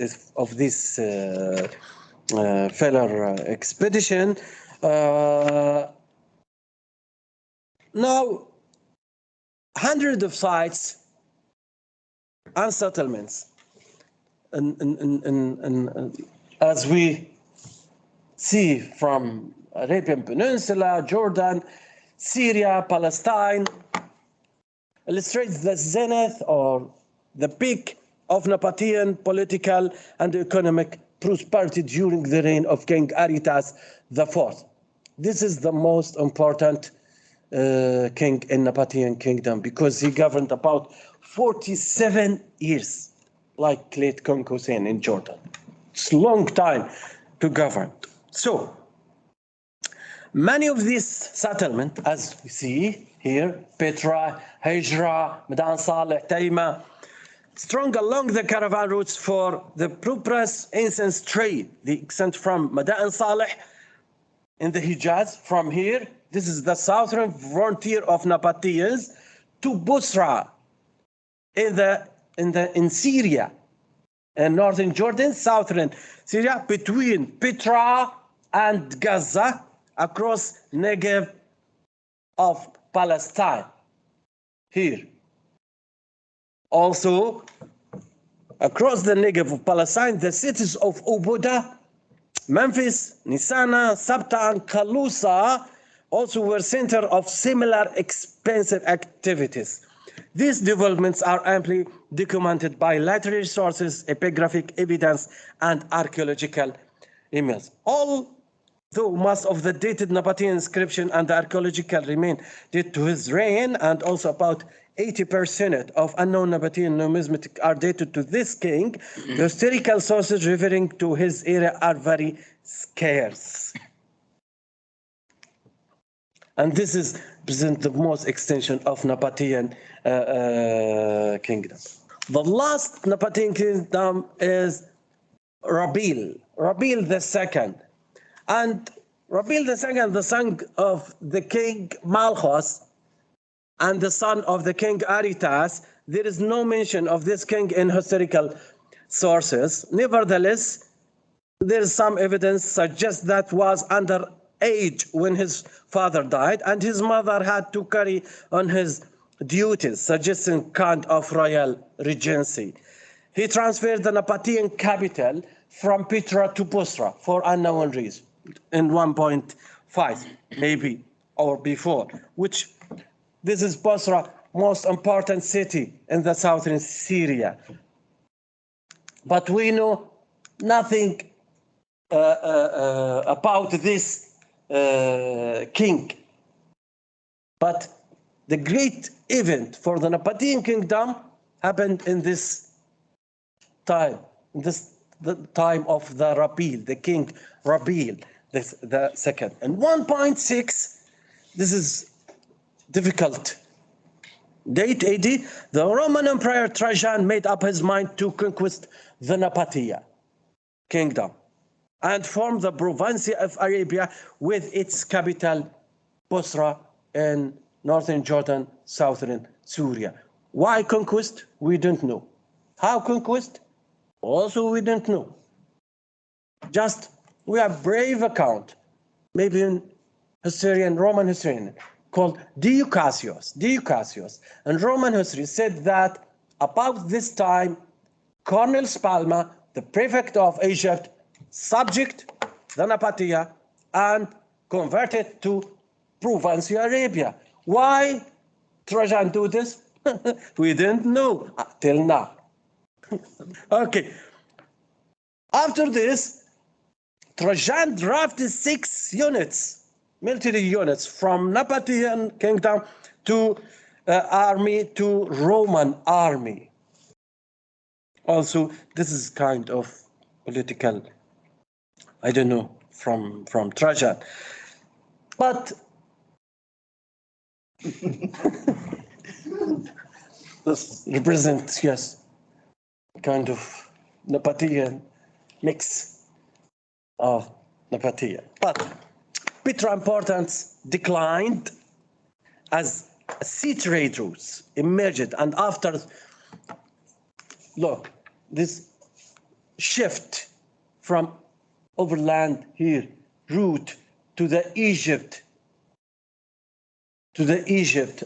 [SPEAKER 4] failure expedition. Now, hundreds of sites and settlements, as we see from Arabian Peninsula, Jordan, Syria, Palestine, illustrates the zenith or the peak of Nabataean political and economic prosperity during the reign of King Aretas IV. This is the most important king in Nabataean kingdom because he governed about 47 years, like late King Hussein in Jordan. It's a long time to govern. So, many of these settlements, as we see here, Petra, Hijra, Madan Saleh, Taima, strong along the caravan routes for the prosperous incense trade. They extend from Madan Saleh in the Hijaz, from here, this is the southern frontier of Nabataeans, to Busra in Syria, and northern Jordan, southern Syria, between Petra and Gaza, across Negev of Palestine, here. Also, across the Negev of Palestine, the cities of Ubuda, Memphis, Nisana, Sabta, and Kalusa also were center of similar expensive activities. These developments are amply documented by literary sources, epigraphic evidence, and archaeological images. Although most of the dated Nabataean inscription and the archaeological remain dated to his reign, and also about 80% of unknown Nabataean numismatic are dated to this king, the historical sources referring to his era are very scarce. And this is present the most extension of Nabataean kingdom. The last Nabataean kingdom is Rabil II. And Rabil II, the son of the king Malchus and the son of the king Aretas, there is no mention of this king in historical sources. Nevertheless, there is some evidence suggests that was under age when his father died, and his mother had to carry on his duties, suggesting kind of royal regency. He transferred the Nabataean capital from Petra to Busra for unknown reason, in 1.5 maybe, or before, which this is Busra, most important city in the southern Syria. But we know nothing about this king. But the great event for the Nabataean kingdom happened in this time, the time of the Rabil, the king Rabil, the second. And 1.6, this is difficult. Date AD, the Roman Emperor Trajan made up his mind to conquest the Nabatea kingdom and form the provincia of Arabia with its capital Bosra in northern Jordan, southern Syria. Why conquest? We don't know. How conquest? Also we don't know. Just we have brave account, maybe in Roman historian, called Dio Cassius. And Roman history said that about this time, Cornelius Palma, the prefect of Egypt, subject the Nabatea and converted to Provincia Arabia. Why Trajan do this? We didn't know till now. Okay. After this, Trajan drafted 6 units, military units from Nabataean kingdom to army to Roman army. Also, this is kind of political, I don't know, from Trajan. But this represents, yes, kind of Nabataean mix of Nabatea. But Petra importance declined as sea trade routes emerged, and after, look, this shift from overland here route to the Egypt,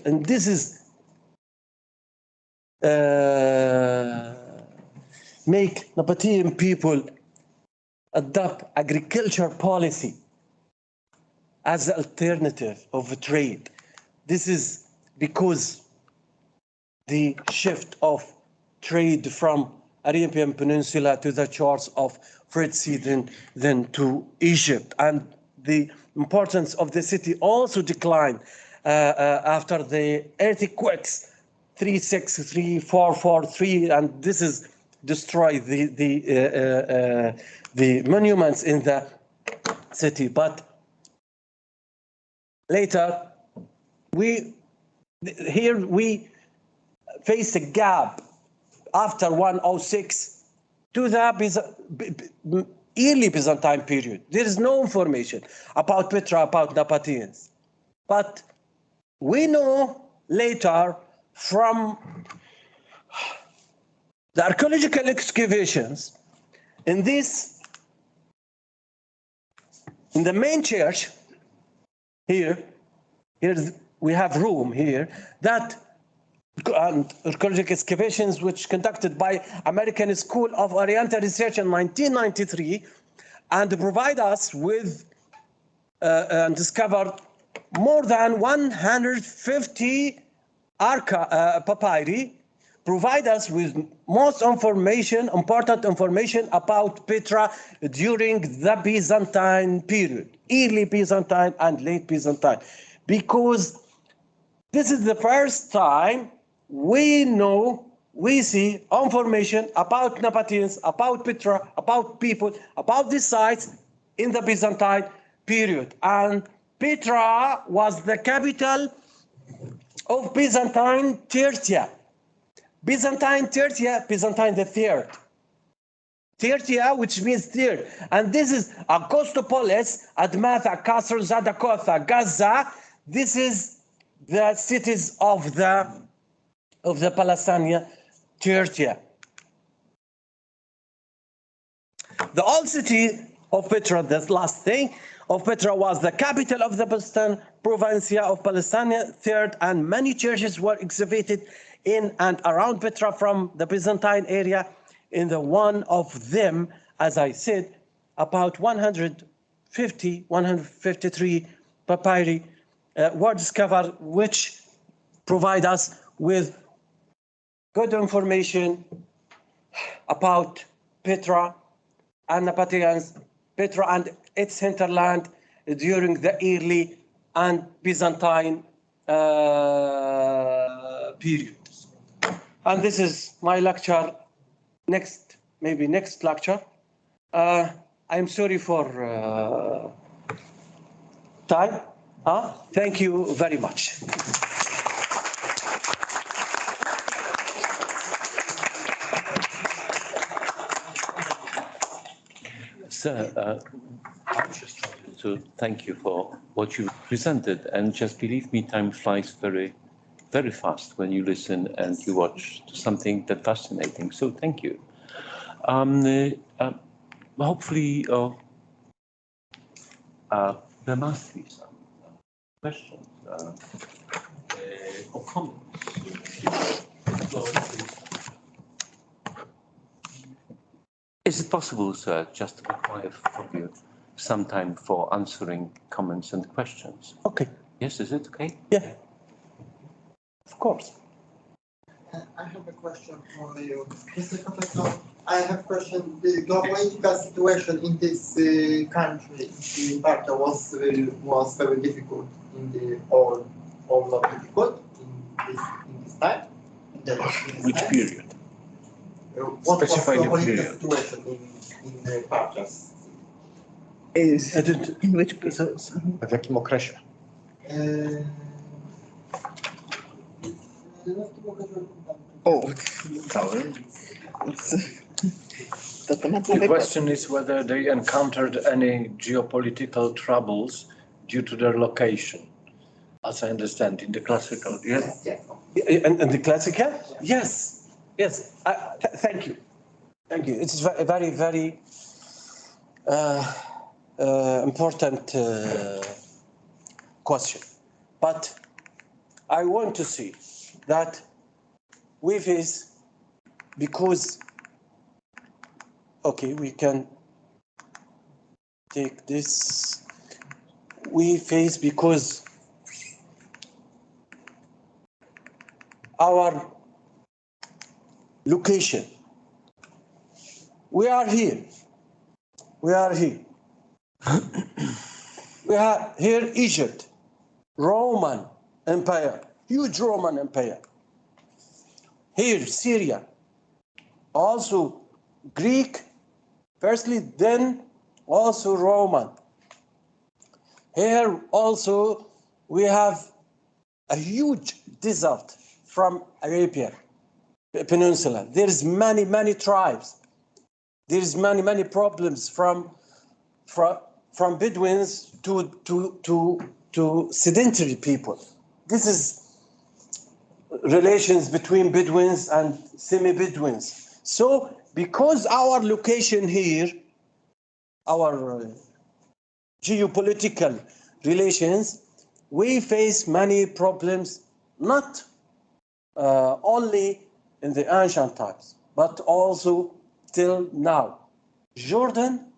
[SPEAKER 4] and this is make Nabataean people adopt agriculture policy as the alternative of trade. This is because the shift of trade from Arabian Peninsula to the shores of Red Sea, then to Egypt, and the importance of the city also declined after the earthquakes 3.6, 3.4, 4.3, and this is destroy the monuments in the city. But later we face a gap after 106 to the early Byzantine period. There is no information about Petra, about Nabataeans. But we know later from the archaeological excavations in the main church here we have room here that archaeological excavations which conducted by American School of Oriental Research in 1993 and provide us with and discovered more than 150 papyri, provide us with most information, important information about Petra during the Byzantine period, early Byzantine and late Byzantine, because this is the first time we see information about Nabataeans, about Petra, about people, about these sites in the Byzantine period. And Petra was the capital of Byzantine Tertia. Byzantine Tertia, Byzantine the third. Tertia, which means third. And this is Augustopolis, Admatha, Kasr, Zadakotha, Gaza. This is the cities of the Palestinian Tertia. The old city of Petra, the last thing, of Petra was the capital of the Palestine Provincia of Palestine third, and many churches were excavated in and around Petra from the Byzantine area. In the one of them, as I said, about 150, 153 papyri were discovered, which provide us with good information about Petra, and Nabataeans, Petra and its hinterland during the early and Byzantine period. And this is my lecture. Maybe next lecture. I'm sorry for time. Thank you very much.
[SPEAKER 1] Sir, I just wanted to thank you for what you presented, and just believe me, time flies very, very fast when you listen and you watch something that fascinating. So thank you. Hopefully, there must be some questions or comments. Is it possible, sir, just to require from you some time for answering comments and questions?
[SPEAKER 4] Okay.
[SPEAKER 1] Yes, is it okay?
[SPEAKER 4] Yeah. Of course.
[SPEAKER 5] I have a question for you. Mr. Professor, I have a question. The geopolitical situation in this country, in Petra, was very difficult in the or not difficult in this time?
[SPEAKER 1] Which period?
[SPEAKER 5] What was the
[SPEAKER 1] Specify the
[SPEAKER 5] geopolitical
[SPEAKER 1] period.
[SPEAKER 5] situation in Petra?
[SPEAKER 6] In which place?
[SPEAKER 2] W jakim okresie?
[SPEAKER 6] O, cały. To temat
[SPEAKER 7] The question is whether they encountered any geopolitical troubles due to their location, as I understand, in the classical. Yes.
[SPEAKER 5] Yes.
[SPEAKER 4] And the classical? Yes. Yes. Thank you. Thank you. It's a very, very important question. But I want to say that we face, because, okay, we can take this. We face because our location. We are here. We are here. We have here Egypt, Roman Empire, huge Roman Empire. Here Syria, also Greek, firstly, then also Roman. Here also we have a huge desert from Arabia Peninsula. There's many tribes. There's many problems from Bedouins to sedentary people. This is relations between Bedouins and semi-Bedouins. So because our location here, our geopolitical relations, we face many problems, not only in the ancient times, but also till now. Jordan,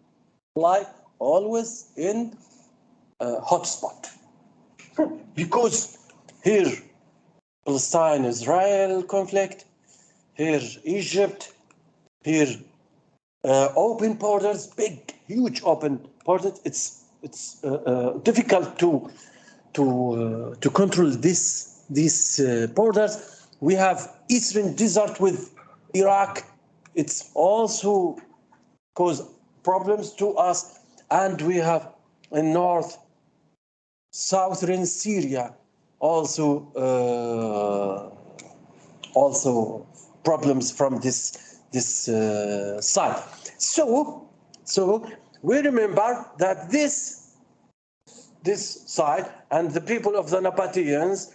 [SPEAKER 4] like always, in a hotspot. Because here, Palestine-Israel conflict, here Egypt, here open borders, big, huge open borders. It's difficult to control these borders. We have Eastern Desert with Iraq. It's also cause problems to us, and we have in north, southern Syria also problems from this side. So we remember that this side and the people of the Nabataeans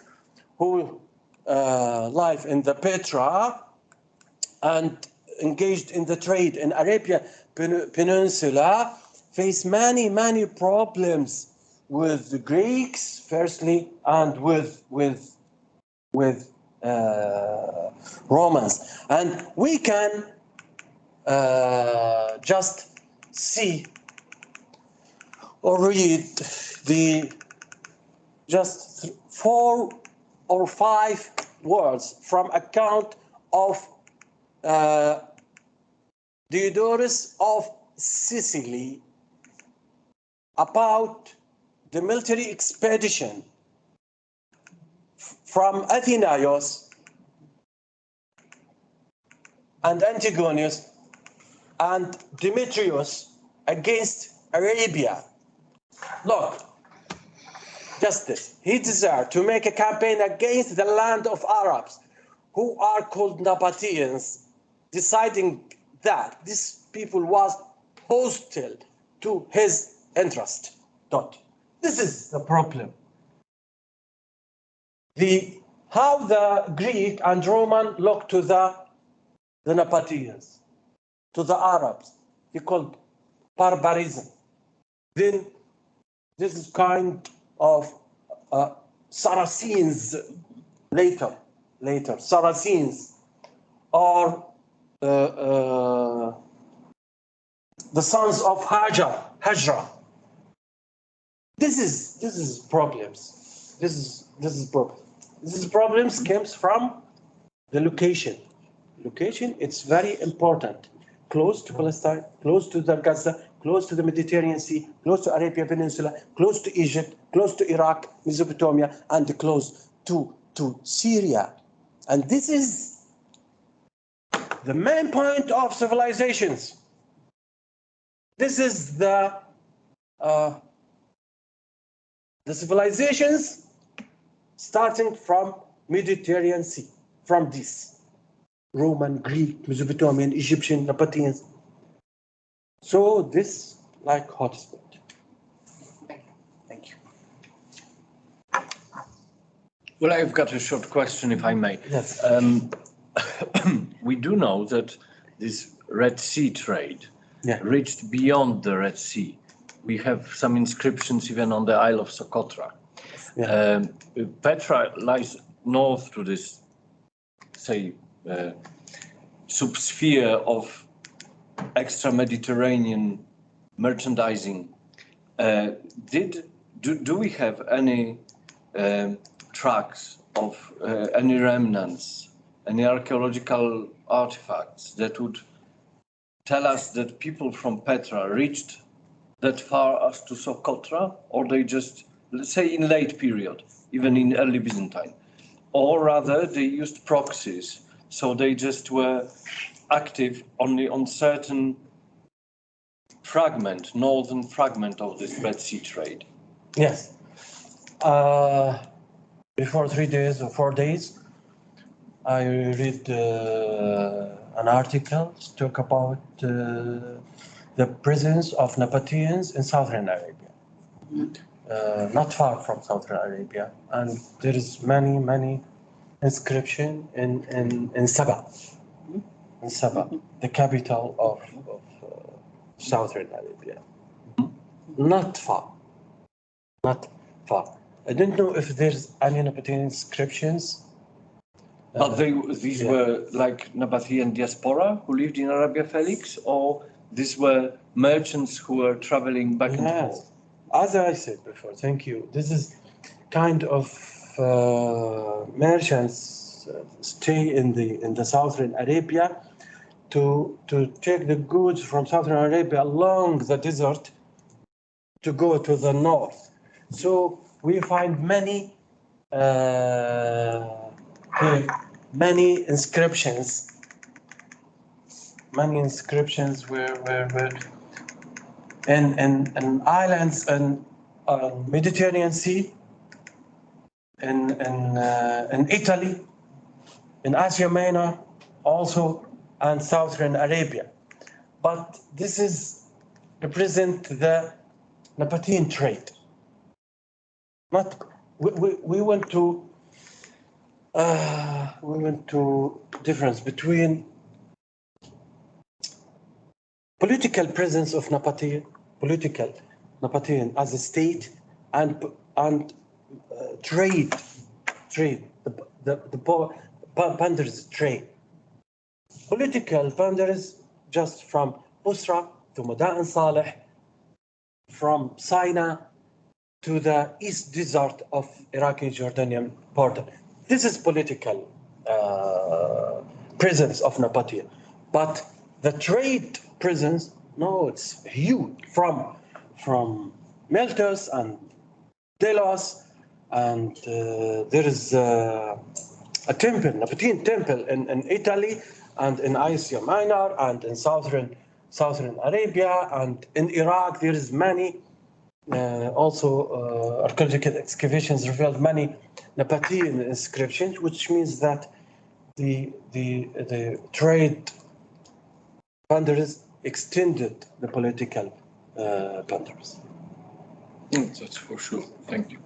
[SPEAKER 4] who live in the Petra and engaged in the trade in Arabia Peninsula face many problems with the Greeks, firstly, and with Romans. And we can just see or read the just 4 or 5 words from account of Diodorus of Sicily about the military expedition from Athenios and Antigonus and Demetrius against Arabia. Look, just this. He desired to make a campaign against the land of Arabs, who are called Nabataeans, deciding that this people was hostile to his interest. Dot. This is the problem. How the Greek and Roman look to the Nabataeans, to the Arabs. He called barbarism. Then this is kind of Saracens later, Saracens or the sons of Hajra. This is problems. This is problem. This is problems comes from the location. Location, it's very important. Close to Palestine, close to the Gaza, close to the Mediterranean Sea, close to Arabia Peninsula, close to Egypt, close to Iraq, Mesopotamia, and close to Syria. And this is the main point of civilizations. This is the civilizations starting from Mediterranean Sea, from this. Roman, Greek, Mesopotamian, Egyptian, Nabataeans. So this like hotspot. Thank you.
[SPEAKER 7] Well, I've got a short question, if I may.
[SPEAKER 4] Yes.
[SPEAKER 7] We do know that this Red Sea trade
[SPEAKER 4] Yeah.
[SPEAKER 7] reached beyond the Red Sea. We have some inscriptions even on the Isle of Socotra.
[SPEAKER 4] Yeah.
[SPEAKER 7] Petra lies north to this, say, subsphere of extra-Mediterranean merchandising. Do we have any tracks of any remnants, any archaeological artifacts that would tell us that people from Petra reached that far as to Socotra, or they just, let's say in late period, even in early Byzantine, or rather they used proxies, so they just were active only on certain northern fragment of this Red Sea trade?
[SPEAKER 4] Yes. Before 3 days or 4 days, I read an article to talk about the presence of Nabataeans in southern Arabia, not far from southern Arabia, and there is many inscription in Sabah, the capital of southern Arabia. Not far. I don't know if there's any Nabataean inscriptions.
[SPEAKER 7] But these were like Nabatean diaspora who lived in Arabia Felix, or these were merchants who were traveling back and forth?
[SPEAKER 4] As I said before, thank you. This is kind of merchants stay in the southern Arabia to take the goods from southern Arabia along the desert to go to the north. So we find many inscriptions where in islands and Mediterranean Sea, in Italy, in Asia Minor also, and southern Arabia. But this is represent the Nabataean trade. We went to difference between political presence of Nabataean as a state and trade, the boundaries trade. Political boundaries just from Busra to Madain Saleh, from Sinai to the east desert of Iraqi-Jordanian border. This is political presence of Nabataean. But the trade presence No, it's huge from Meltos and Delos, and there is a temple, Nabataean temple in Italy and in Asia Minor and in southern Arabia and in Iraq. There is many archaeological excavations revealed many Nabataean inscriptions, which means that the trade boundaries extended the political boundaries.
[SPEAKER 7] That's for sure. Thank you.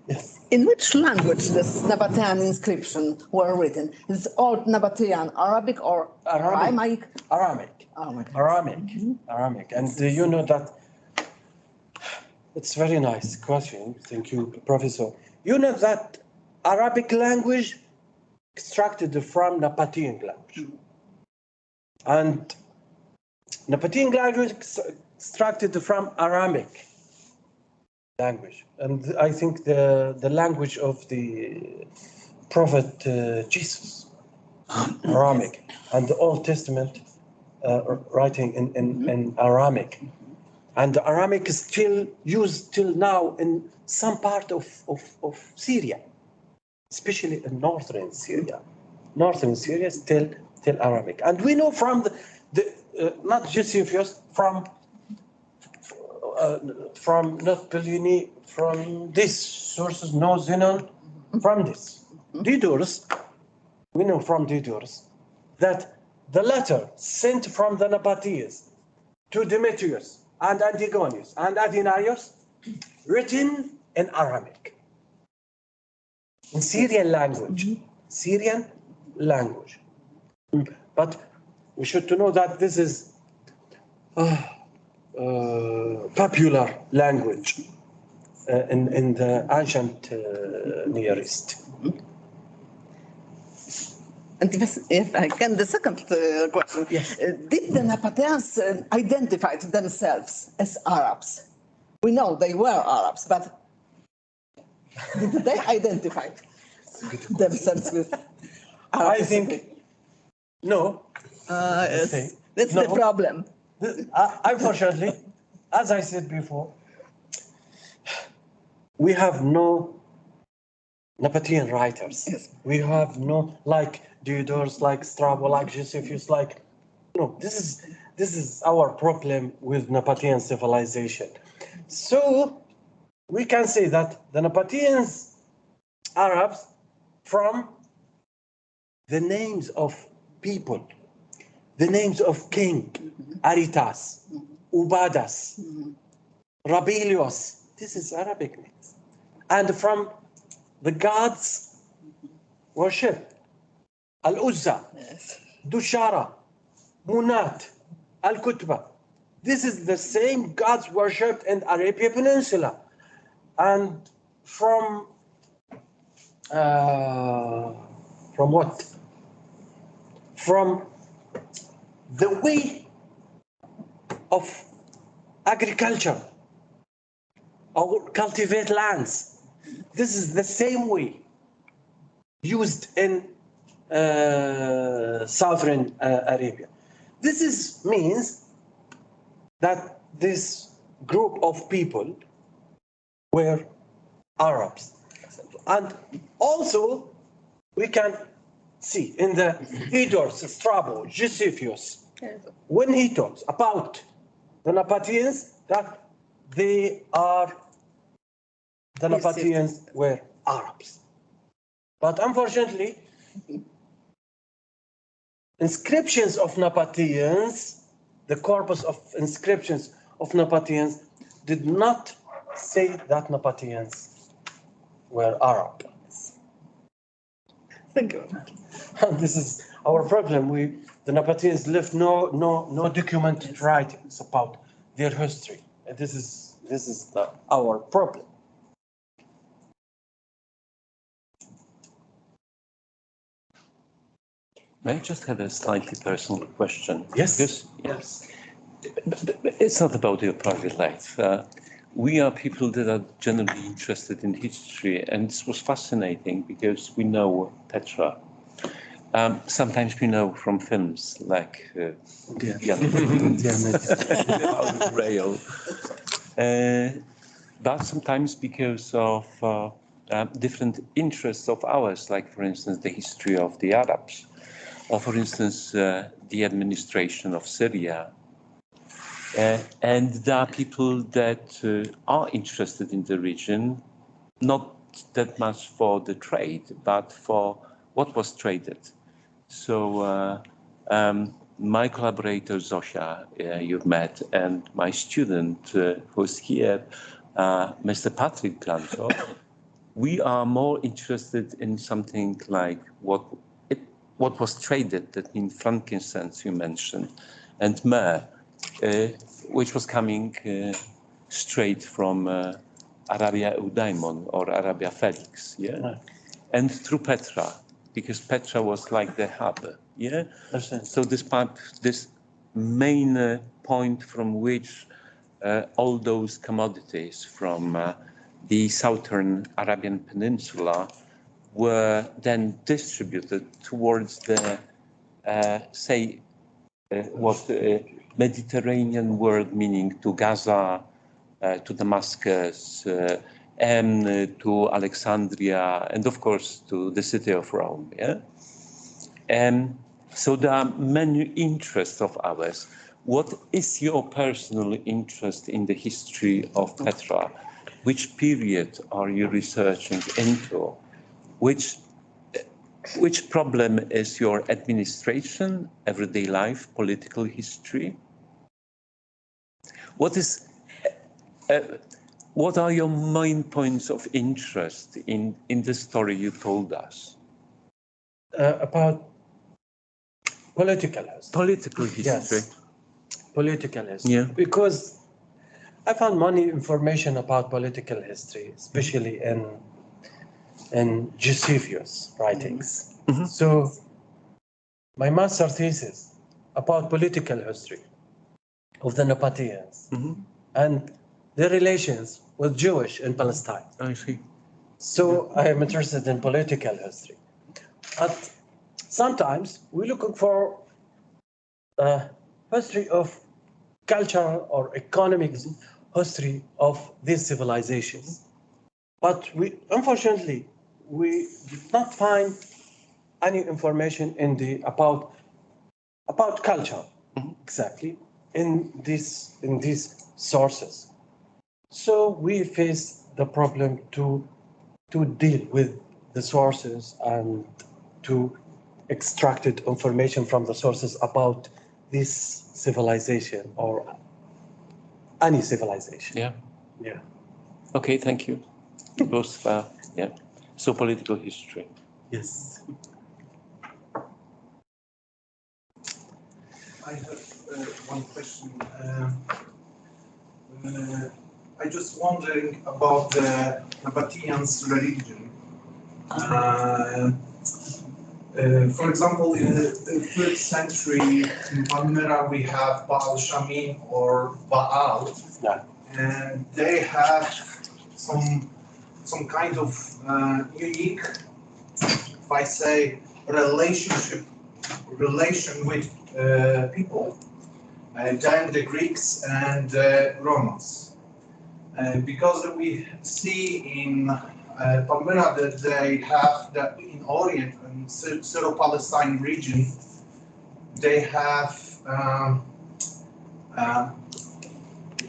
[SPEAKER 4] Yes.
[SPEAKER 6] In which language this Nabataean inscription were written? Is Old Nabataean Arabic or Aramaic?
[SPEAKER 4] Aramaic. Aramaic. And you know that it's very nice question. Thank you, Professor. You know that Arabic language extracted from Nabataean language. And Nabataean language extracted from Aramaic language. And I think the language of the Prophet Jesus, Aramaic, and the Old Testament writing in Aramaic. And Aramaic is still used till now in some part of Syria, especially in northern Syria. Northern Syria is still Aramaic. And we know from the not Josephus, from not Pliny, from these sources, no Zenon, from this. Diodorus, we know from Diodorus that the letter sent from the Nabataeans to Demetrius and Antigonius and Athenius, written in Aramaic, in Syrian language. But we should to know that this is popular language in the ancient Near East.
[SPEAKER 6] And if I can, the second question.
[SPEAKER 4] Yes.
[SPEAKER 6] Did the Nabataeans identify themselves as Arabs? We know they were Arabs, but did they identify themselves with Arabs?
[SPEAKER 4] I think no.
[SPEAKER 6] Yes. That's
[SPEAKER 4] No.
[SPEAKER 6] the problem.
[SPEAKER 4] Unfortunately, as I said before, we have no Nabataean writers.
[SPEAKER 6] Yes.
[SPEAKER 4] We have no like Diodorus, like Strabo, like Josephus, like no. This is our problem with Nabataean civilization. So we can say that the Nabataeans, Arabs, from the names of people, the names of king, Aritas, Ubadas, Rabelios. This is Arabic names. And from the gods worship, Al-Uzza,
[SPEAKER 6] Yes.
[SPEAKER 4] Dushara, Munat, Al-Kutba. This is the same gods worshipped in Arabia Peninsula. And from what? From the way of agriculture or cultivate lands. This is the same way used in southern Arabia. This means that this group of people were Arabs. And also we can see in the Diodorus, Strabo, Josephus, when he talks about the Nabataeans, that the Nabataeans were Arabs. But unfortunately, inscriptions of Nabataeans, the corpus of inscriptions of Nabataeans did not say that Nabataeans were Arab.
[SPEAKER 6] Thank you.
[SPEAKER 4] And this is our problem. The Nabataeans left no documented writings about their history. And this is our problem.
[SPEAKER 1] May I just have a slightly personal question?
[SPEAKER 4] Yes.
[SPEAKER 1] Yes. It's not about your private life. We are people that are generally interested in history, and this was fascinating because we know Petra. Sometimes we know from films like Rail, but sometimes because of different interests of ours, like for instance the history of the Arabs, or for instance the administration of Syria. And there are people that are interested in the region, not that much for the trade, but for what was traded. So my collaborator Zosia, you've met, and my student who's here, Mr. Patrick Glanto, we are more interested in something like what was traded, that means frankincense you mentioned, and myrrh, which was coming straight from Arabia Eudaimon or Arabia Felix, yeah? Right. And through Petra, because Petra was like the hub, yeah? So this main point from which all those commodities from the southern Arabian Peninsula were then distributed towards the, Mediterranean world, meaning to Gaza, to Damascus, and to Alexandria, and of course to the city of Rome. Yeah? And so there are many interests of ours. What is your personal interest in the history of Petra? Which period are you researching into? Which problem is your administration, everyday life, political history? What are your main points of interest in the story you told us?
[SPEAKER 2] About political history.
[SPEAKER 1] Political history.
[SPEAKER 2] Yes. Political history.
[SPEAKER 1] Yeah.
[SPEAKER 2] Because I found many information about political history, especially in Josephus' writings. Mm-hmm. So my master thesis about political history of the Nabataeans, mm-hmm, and their relations with Jewish in Palestine.
[SPEAKER 1] I see.
[SPEAKER 2] So I am interested in political history. But sometimes we're looking for history of cultural or economic history of these civilizations. But unfortunately, we did not find any information in about culture, mm-hmm, exactly in these sources. So we face the problem to deal with the sources and to extract information from the sources about this civilization or any civilization.
[SPEAKER 1] Yeah.
[SPEAKER 2] Yeah.
[SPEAKER 1] Okay, thank you. Both, yeah. So political history.
[SPEAKER 2] Yes.
[SPEAKER 8] I have one question. I just wondering about the Nabataeans religion. For example, in the 3rd century in Palmyra, we have Baal Shamin or Baal, yeah, and they have some kind of unique, if I say, relation with people than the Greeks and Romans, because we see in Palmyra that they have that in Orient and Syro-Palestine region, they have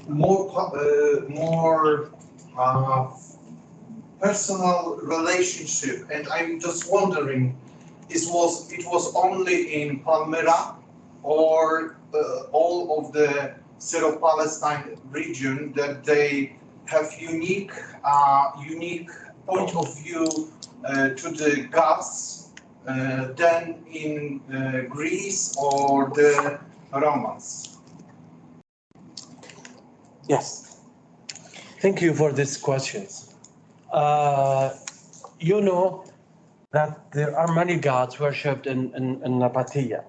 [SPEAKER 8] more personal relationship, and I'm just wondering, it was only in Palmyra or all of the Syro-Palestine region that they have unique point of view to the gods than in Greece or the Romans?
[SPEAKER 2] Yes. Thank you for these questions. You know that there are many gods worshipped in Nabatea.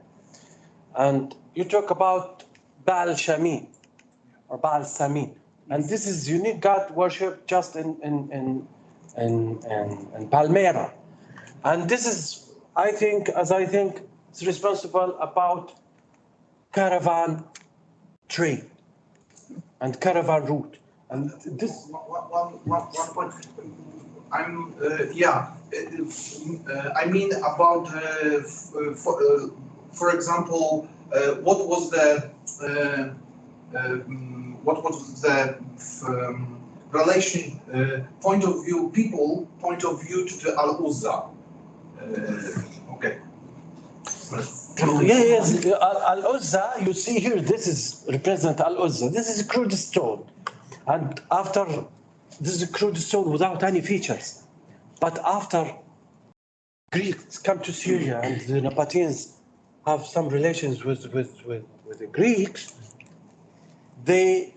[SPEAKER 2] And you talk about Baal Shamin or Baal Samin. And this is unique god worship just in Palmyra. And this is I think it's responsible about caravan trade and caravan route. And this,
[SPEAKER 8] One point. I mean about, for example, what was the relation, point of view to the Al Uzza? Okay.
[SPEAKER 2] yes, Al Uzza, you see here, this is represent Al Uzza. This is crude stone. And after, this is crude stone without any features. But after Greeks come to Syria and the Nabataeans have some relations with the Greeks, they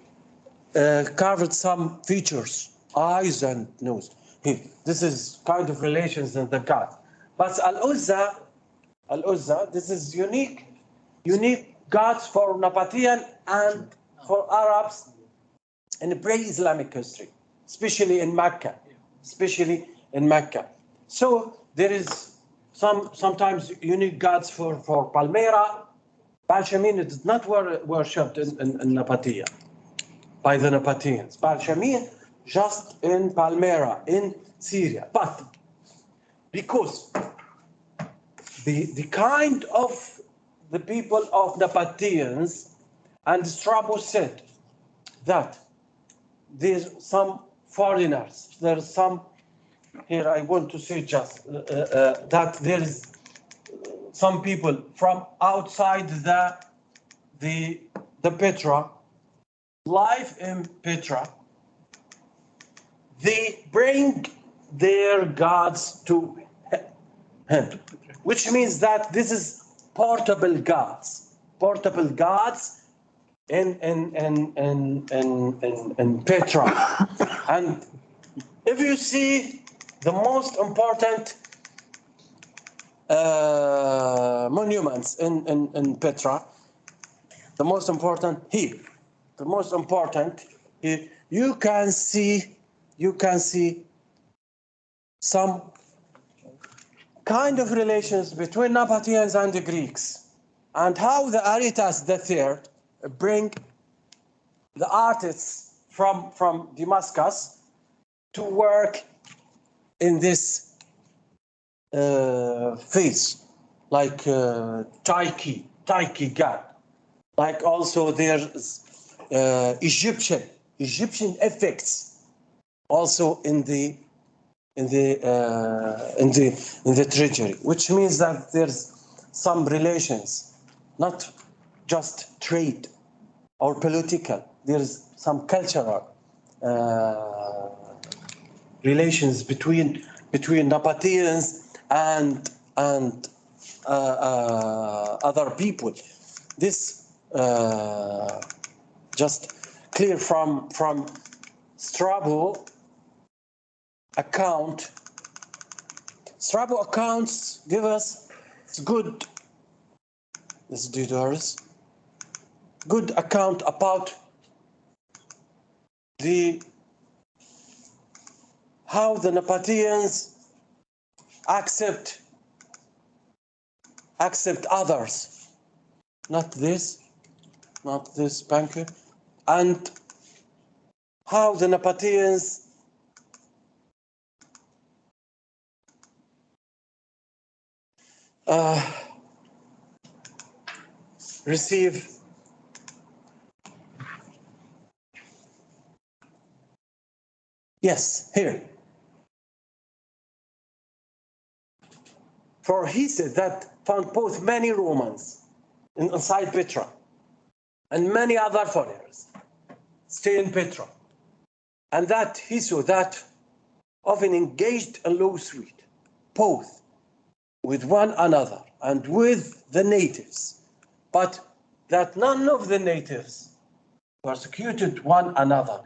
[SPEAKER 2] carved some features, eyes and nose. Here, this is kind of relations in the god. But Al Uzza, this is unique gods for Nabataean and for Arabs in pre-Islamic history, especially in Mecca. So there is sometimes unique gods for Palmyra. Baal Shamin is not worshipped in Nabatea by the Nabataeans. Baal Shamin just in Palmyra in Syria. But because the kind of the people of Nabataeans, and Strabo said that there's some foreigners, there's some, here I want to say just that there is some people from outside the Petra, life in Petra, they bring their gods to him, which means that this is portable gods in Petra. And if you see the most important monuments in Petra, the most important here, you can see some kind of relations between Nabataeans and the Greeks, and how the Aretas III bring the artists from Damascus to work in this phase, like Taiki god, like also there's Egyptian effects also in the treasury, which means that there's some relations, not just trade or political. There's some cultural relations between Nabataeans and other people. This just clear from Strabo account. Strabo accounts give us good account about how the Nabataeans accept others, not this banker, and how the Nabataeans receive here. For he said that found both many Romans inside Petra and many other foreigners stay in Petra, and that he saw that often engaged in lawsuit, both with one another and with the natives, but that none of the natives persecuted one another,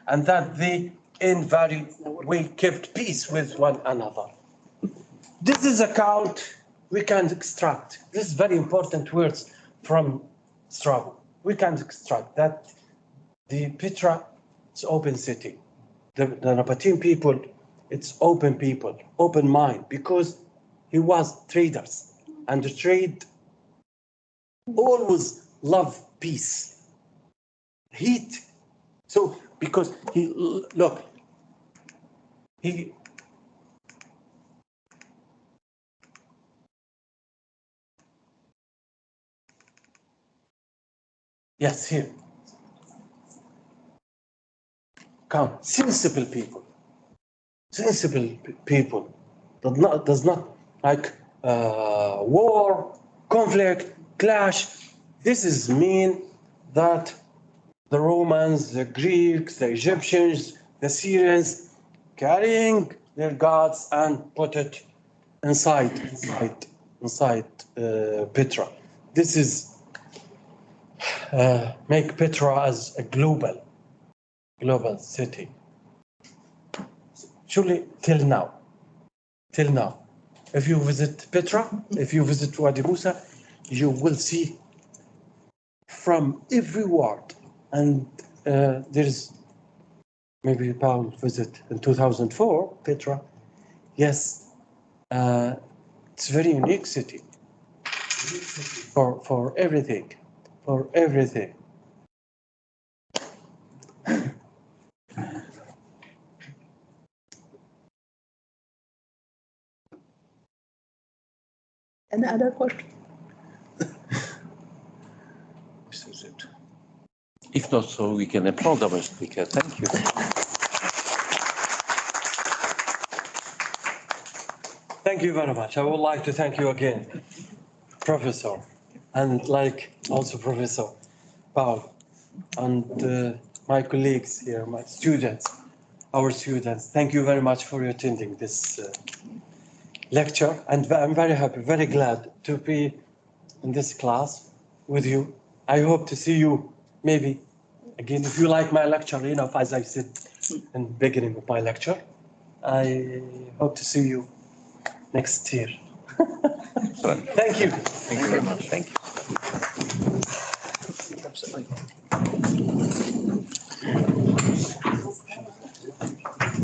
[SPEAKER 2] and that they in very way kept peace with one another. This is account we can extract. This is very important words from Strabo. We can extract that the Petra is open city. The Nabataean people, it's open people, open mind, because he was traders, and the trade always love peace, heat. So because look, he yes, here. Come, sensible people does not like war, conflict, clash. This is mean that the Romans, the Greeks, the Egyptians, the Syrians carrying their gods and put it inside Petra. This is make Petra as a global city. Surely till now, if you visit Petra, if you visit Wadi Musa, you will see from every ward, and there's maybe Paul visit in 2004 Petra. Yes, it's a very unique city for everything, for everything.
[SPEAKER 6] Any other question?
[SPEAKER 7] This is it.
[SPEAKER 3] If not so, we can applaud our speaker. Thank you.
[SPEAKER 2] Thank you very much. I would like to thank you again, Professor, and like also Professor Paul, and my colleagues here, my students, our students. Thank you very much for attending this lecture, and I'm very happy, very glad to be in this class with you. I hope to see you maybe again, if you like my lecture enough, as I said in the beginning of my lecture. I hope to see you next year. Thank you.
[SPEAKER 3] Thank you very much. Thank you.